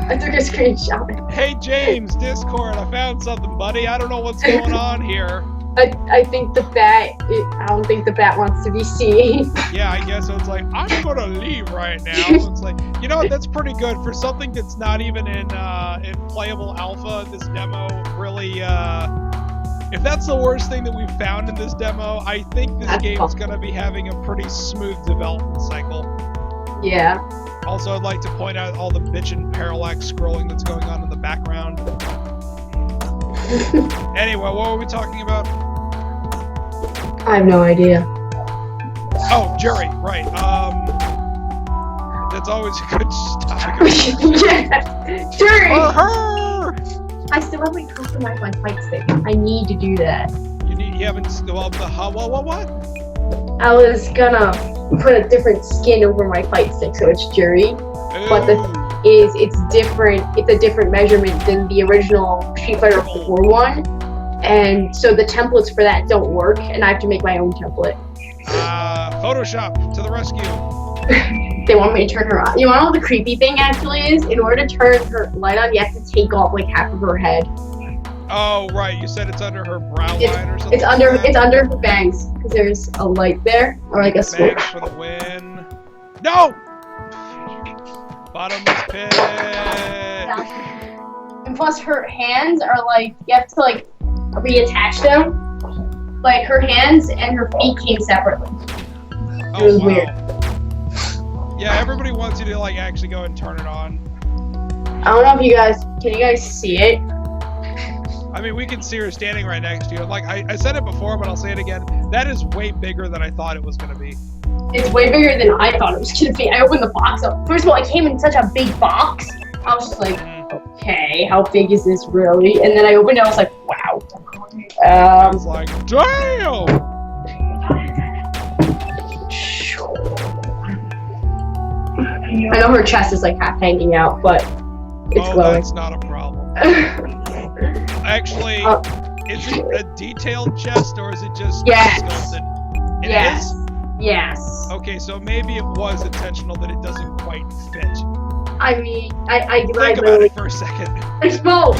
Speaker 1: I took a screenshot.
Speaker 2: Hey James, Discord, I found something, buddy. I don't know what's going on here.
Speaker 1: I think the bat. I don't think the bat wants to be seen.
Speaker 2: Yeah, I guess so. It's like, I'm gonna leave right now. It's like, you know what? That's pretty good for something that's not even in playable alpha. This demo really. If that's the worst thing that we've found in this demo, I think this game is gonna be having a pretty smooth development cycle.
Speaker 1: Yeah.
Speaker 2: Also, I'd like to point out all the bitchin' parallax scrolling that's going on in the background. Anyway, what were we talking about?
Speaker 1: I have no idea.
Speaker 2: Oh, jury, right. That's always a good topic.
Speaker 1: Yeah, jury!
Speaker 2: For her!
Speaker 1: I still haven't customized my fight stick. I need to do that.
Speaker 2: You haven't developed the what?
Speaker 1: I was gonna put a different skin over my fight stick so it's jury. But the thing is, it's different. It's a different measurement than the original Street Fighter 4 one. And so the templates for that don't work, and I have to make my own template.
Speaker 2: Photoshop to the rescue.
Speaker 1: They want me to turn her on. You know what the creepy thing actually is? In order to turn her light on, you have to take off like half of her head.
Speaker 2: Oh right, you said it's under her brow line or something.
Speaker 1: It's under her bangs because there's a light there, or like a switch.
Speaker 2: Bangs for the win. No. Bottomless pit.
Speaker 1: And plus, her hands are like you have to like reattach them. Like her hands and her feet came separately. It was weird.
Speaker 2: Yeah, everybody wants you to like actually go and turn it on.
Speaker 1: I don't know if you guys can you guys see it?
Speaker 2: I mean, we can see her standing right next to you. Like I said it before, but I'll say it again. That is way bigger than I thought it was gonna be.
Speaker 1: It's way bigger than I thought it was gonna be. I opened the box up. First of all, it came in such a big box. I was just like, okay, how big is this really? And then I opened it. I was like, wow.
Speaker 2: I was like, damn.
Speaker 1: I know her chest is like half hanging out, but it's glowing.
Speaker 2: That's not a problem. Actually, is it a detailed chest or is it just sculpted? It is?
Speaker 1: Yes.
Speaker 2: Okay, so maybe it was intentional that it doesn't quite fit.
Speaker 1: I mean, I
Speaker 2: think about it for a second.
Speaker 1: Explode!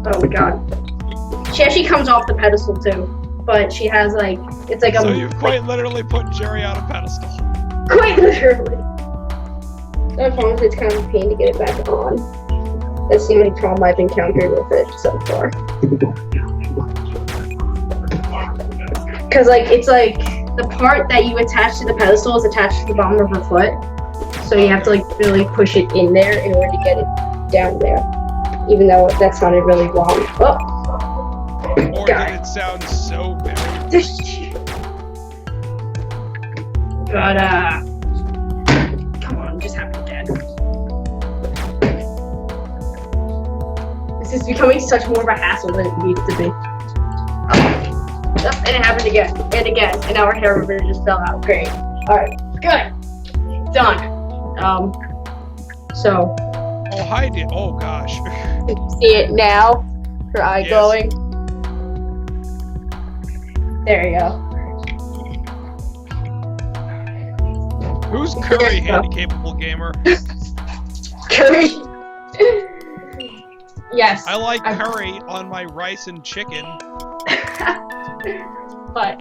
Speaker 1: Oh my god. She actually comes off the pedestal too, but she has like, it's like
Speaker 2: So you've quite literally put Jerry on a pedestal.
Speaker 1: Quite literally. The problem is it's kind of a pain to get it back on. That's the only problem I've encountered with it so far. Because like, it's like, the part that you attach to the pedestal is attached to the bottom of her foot. So you have to like really push it in there in order to get it down there. Even though that sounded really wrong. Oh.
Speaker 2: Or did it sound so bad?
Speaker 1: But come on, just have her dead. This is becoming such more of a hassle than it needs to be. And it happened again, and again, and now our hair ribbon just fell out. Great. Alright, good. Done. So.
Speaker 2: Oh, hi, oh gosh.
Speaker 1: See it now? Her eye glowing? There you go.
Speaker 2: Who's Curry, handy-capable gamer?
Speaker 1: Curry? Yes.
Speaker 2: I like curry on my rice and chicken.
Speaker 1: But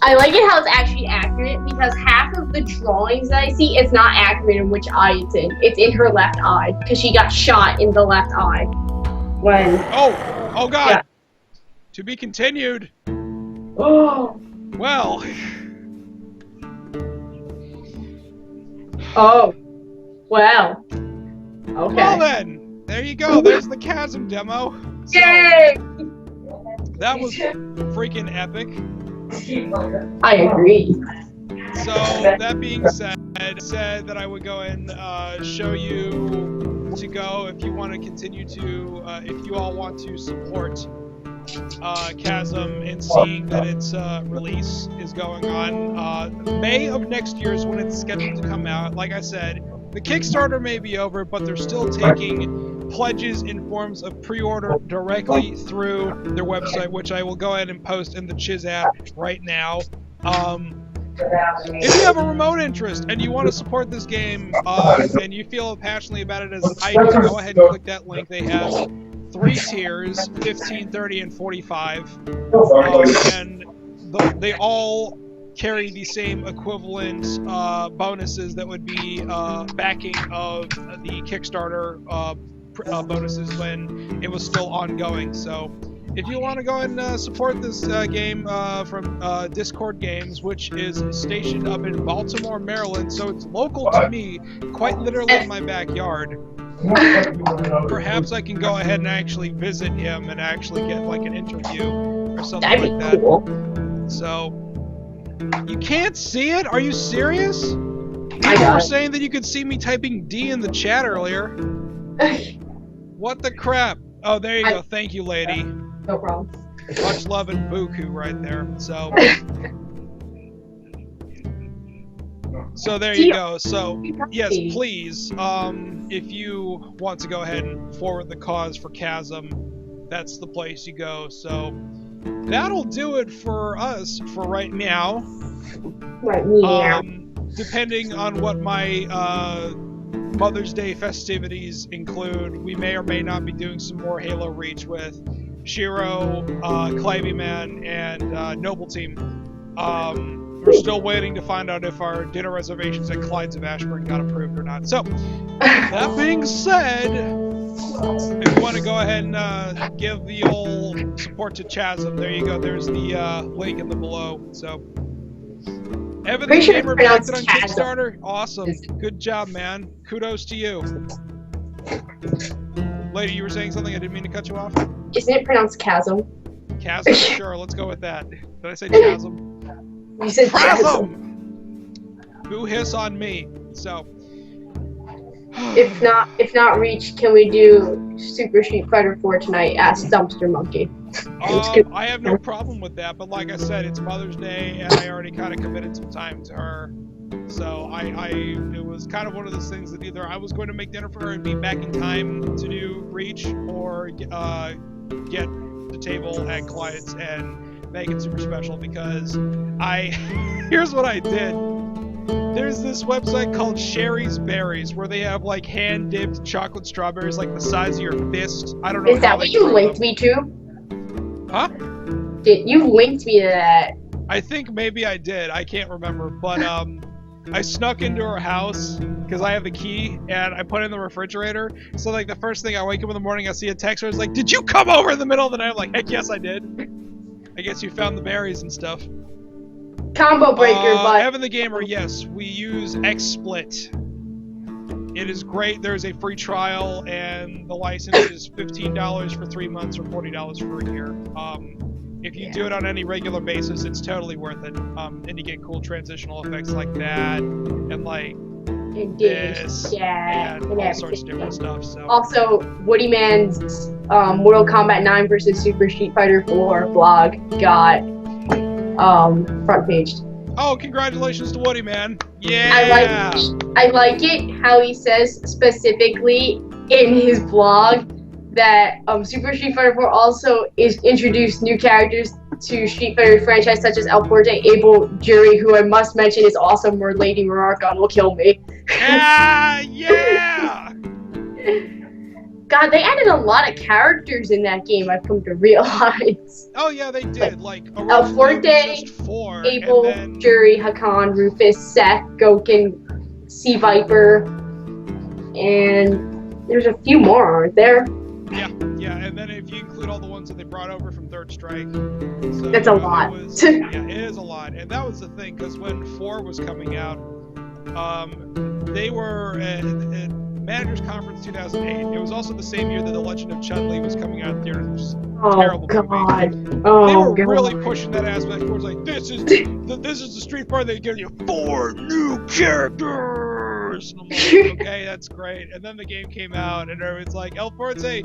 Speaker 1: I like it how it's actually accurate because half of the drawings that I see, it's not accurate in which eye it's in. It's in her left eye because she got shot in the left eye. When
Speaker 2: oh god.
Speaker 1: Yeah.
Speaker 2: To be continued.
Speaker 1: Oh.
Speaker 2: Well.
Speaker 1: Oh. Well. Okay.
Speaker 2: Well then, there you go. There's the Chasm demo. So,
Speaker 1: Yay!
Speaker 2: that was freaking epic.
Speaker 1: I agree.
Speaker 2: So that being said, that I would go and show you to go if you want to continue to, if you all want to support Chasm and seeing that its release is going on. May of next year is when it's scheduled to come out. Like I said, the Kickstarter may be over, but they're still taking pledges in forms of pre-order directly through their website, which I will go ahead and post in the Chiz app right now. If you have a remote interest and you want to support this game and you feel passionately about it as I do, go ahead and click that link. They have 3 tiers, 15, 30, and 45. And they all carry the same equivalent bonuses that would be backing of the Kickstarter bonuses when it was still ongoing. So if you want to go and support this game from Discord Games, which is stationed up in Baltimore, Maryland, so it's local to me, quite literally in my backyard, perhaps I can go ahead and actually visit him and actually get like an interview or something like that.
Speaker 1: Cool.
Speaker 2: So, you can't see it? Are you serious?
Speaker 1: I
Speaker 2: You
Speaker 1: got
Speaker 2: were
Speaker 1: it.
Speaker 2: saying that you could see me typing D in the chat earlier. What the crap? Oh, there you go. Thank you, lady.
Speaker 1: No problem.
Speaker 2: Much love and buku right there. So there you go. So yes, please, if you want to go ahead and forward the cause for Chasm, that's the place you go. So that'll do it for us for right now.
Speaker 1: Right, yeah.
Speaker 2: Depending on what my Mother's Day festivities include, we may or may not be doing some more Halo Reach with Shiro, Clayman, and Noble Team. We're still waiting to find out if our dinner reservations at Clyde's of Ashburn got approved or not. So, that being said, if you want to go ahead and give the old support to Chasm, there you go. There's the link in the below. So, Evan the Gamer backed it on Kickstarter. Awesome. Good job, man. Kudos to you. Lady, you were saying something? I didn't mean to cut you off.
Speaker 1: Isn't it pronounced chasm?
Speaker 2: Chasm? Sure, let's go with that. Did I say chasm?
Speaker 1: You said chasm.
Speaker 2: Chasm! Boo hiss on me. So.
Speaker 1: If not Reach, can we do Super Street Fighter 4 tonight? Ask Dumpster Monkey.
Speaker 2: I have no problem with that, but like I said, it's Mother's Day, and I already kind of committed some time to her. So it was kind of one of those things that either I was going to make dinner for her and be back in time to do Reach, or get the table at Clyde's and make it super special, because here's what I did. There's this website called Sherry's Berries where they have like hand-dipped chocolate strawberries like the size of your fist. I don't know.
Speaker 1: Is that what you linked me to?
Speaker 2: Huh?
Speaker 1: You linked me to that?
Speaker 2: I think maybe I did. I can't remember, but I snuck into her house because I have the key, and I put it in the refrigerator. So like the first thing I wake up in the morning, I see a text where it's like, "Did you come over in the middle of the night?" I'm like, "Heck yes, I did." I guess you found the berries and stuff.
Speaker 1: Combo breaker, but
Speaker 2: Evan the Gamer, yes, we use XSplit. It is great. There's a free trial, and the license is $15 for 3 months or $40 for a year. If you do it on any regular basis, it's totally worth it. And you get cool transitional effects like that, and like this, and all sorts of different stuff. So.
Speaker 1: Also, Woody Man's Mortal Kombat 9 versus Super Street Fighter 4 blog got front paged.
Speaker 2: Oh, congratulations to Woody, man! Yeah.
Speaker 1: I like it how he says specifically in his blog that Super Street Fighter 4 also introduced new characters to Street Fighter franchise, such as El Porte, Abel, Jury, who I must mention is awesome, where Lady Mararkon will kill me.
Speaker 2: Yeah!
Speaker 1: God, they added a lot of characters in that game, I've come to realize.
Speaker 2: Oh yeah, they did. Like
Speaker 1: El Forte, Abel,
Speaker 2: then...
Speaker 1: Jury, Hakan, Rufus, Seth, Goken, Sea Viper, and there's a few more, aren't there?
Speaker 2: Yeah, and then if you include all the ones that they brought over from Third Strike, so,
Speaker 1: That's a lot.
Speaker 2: Yeah, it is a lot, and that was the thing because when 4 was coming out, they were at Managers Conference 2008. It was also the same year that The Legend of Chun-Li was coming out in theaters. Terrible movie.
Speaker 1: Oh,
Speaker 2: They were
Speaker 1: God.
Speaker 2: really pushing that aspect towards like this is the Street Fighter. They give you 4 new characters. And I'm like, okay, that's great. And then the game came out, and everyone's like, El Forte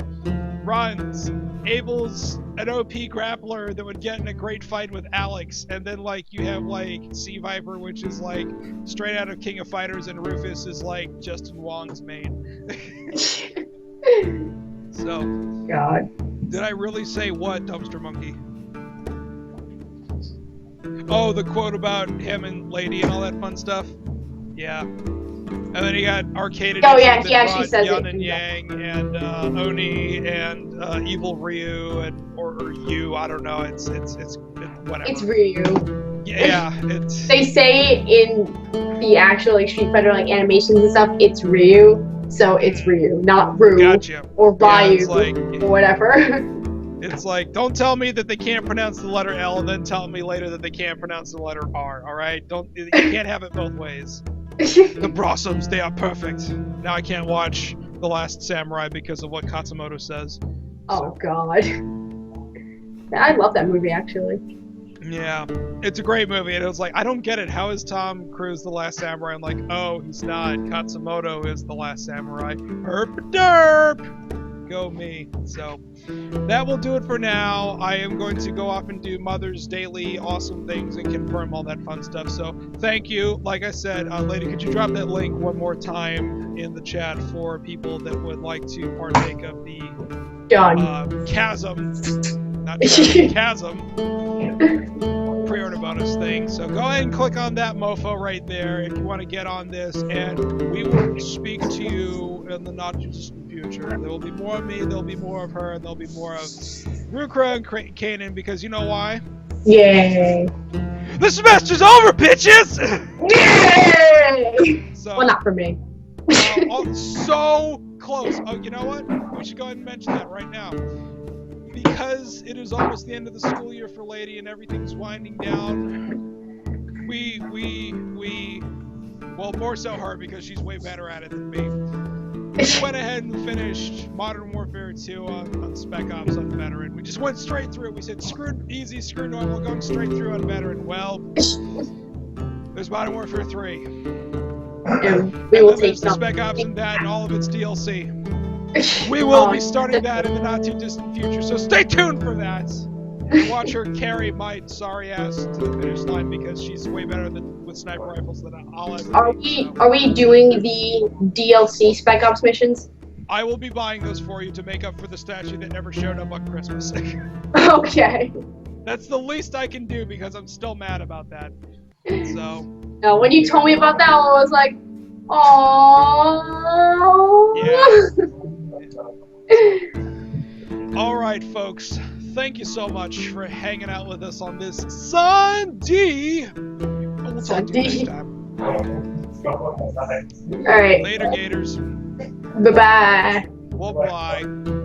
Speaker 2: runs. Abel's an OP grappler that would get in a great fight with Alex, and then like you have like Sea Viper, which is like straight out of King of Fighters, and Rufus is like Justin Wong's main. So,
Speaker 1: God.
Speaker 2: did I really say what, Dumpster Monkey? Oh, the quote about him and Lady and all that fun stuff? Yeah. And then you got Arcade Edition that
Speaker 1: she
Speaker 2: brought
Speaker 1: says
Speaker 2: Yun
Speaker 1: it.
Speaker 2: and Yang and Oni and Evil Ryu and or Yu, I don't know. It's whatever.
Speaker 1: It's Ryu.
Speaker 2: Yeah, it's.
Speaker 1: They say in the actual like Street Fighter like animations and stuff, it's Ryu. So it's Ryu, not Ryu
Speaker 2: Gotcha.
Speaker 1: or Ryu
Speaker 2: it's like,
Speaker 1: or whatever.
Speaker 2: It's like, don't tell me that they can't pronounce the letter L and then tell me later that they can't pronounce the letter R. All right, you can't have it both ways. The Blossoms, they are perfect. Now I can't watch The Last Samurai because of what Katsumoto says.
Speaker 1: Oh God. I love that movie actually.
Speaker 2: Yeah, it's a great movie, and it was like, I don't get it. How is Tom Cruise the Last Samurai? I'm like, oh, he's not. Katsumoto is the Last Samurai. Herp derp! Go me. So, that will do it for now. I am going to go off and do Mother's Daily awesome things and confirm all that fun stuff. So, thank you. Like I said, lady, could you drop that link one more time in the chat for people that would like to partake of the Chasm, not Chasm, pre-order bonus thing. So go ahead and click on that mofo right there if you want to get on this, and we will speak to you in the not too distant future. There will be more of me, there'll be more of her, and there'll be more of Rukra and Kanan, because you know why?
Speaker 1: Yay!
Speaker 2: The semester's over, bitches!
Speaker 1: Yay!
Speaker 2: So,
Speaker 1: well, not for me.
Speaker 2: So close. Oh, you know what? We should go ahead and mention that right now. Because it is almost the end of the school year for Lady and everything's winding down, well, more so her because she's way better at it than me. We went ahead and finished Modern Warfare 2 on Spec Ops on Veteran. We just went straight through. We said, screw easy, screw normal, going straight through on Veteran. Well, there's Modern Warfare 3.
Speaker 1: And we will take
Speaker 2: the Spec Ops and that and all of its DLC. We will be starting that in the not too distant future, so stay tuned for that. And watch her carry my sorry ass to the finish line because she's way better with sniper rifles than I'll ever be.
Speaker 1: Are we doing the DLC Spec Ops missions?
Speaker 2: I will be buying those for you to make up for the statue that never showed up on Christmas.
Speaker 1: Okay.
Speaker 2: That's the least I can do because I'm still mad about that. So.
Speaker 1: No, when you told me about that, I was like, aww.
Speaker 2: Yeah. Alright, folks. Thank you so much for hanging out with us on this Sunday. We'll talk to you next time.
Speaker 1: Alright.
Speaker 2: Later, Gators.
Speaker 1: Bye-bye.
Speaker 2: Well, bye.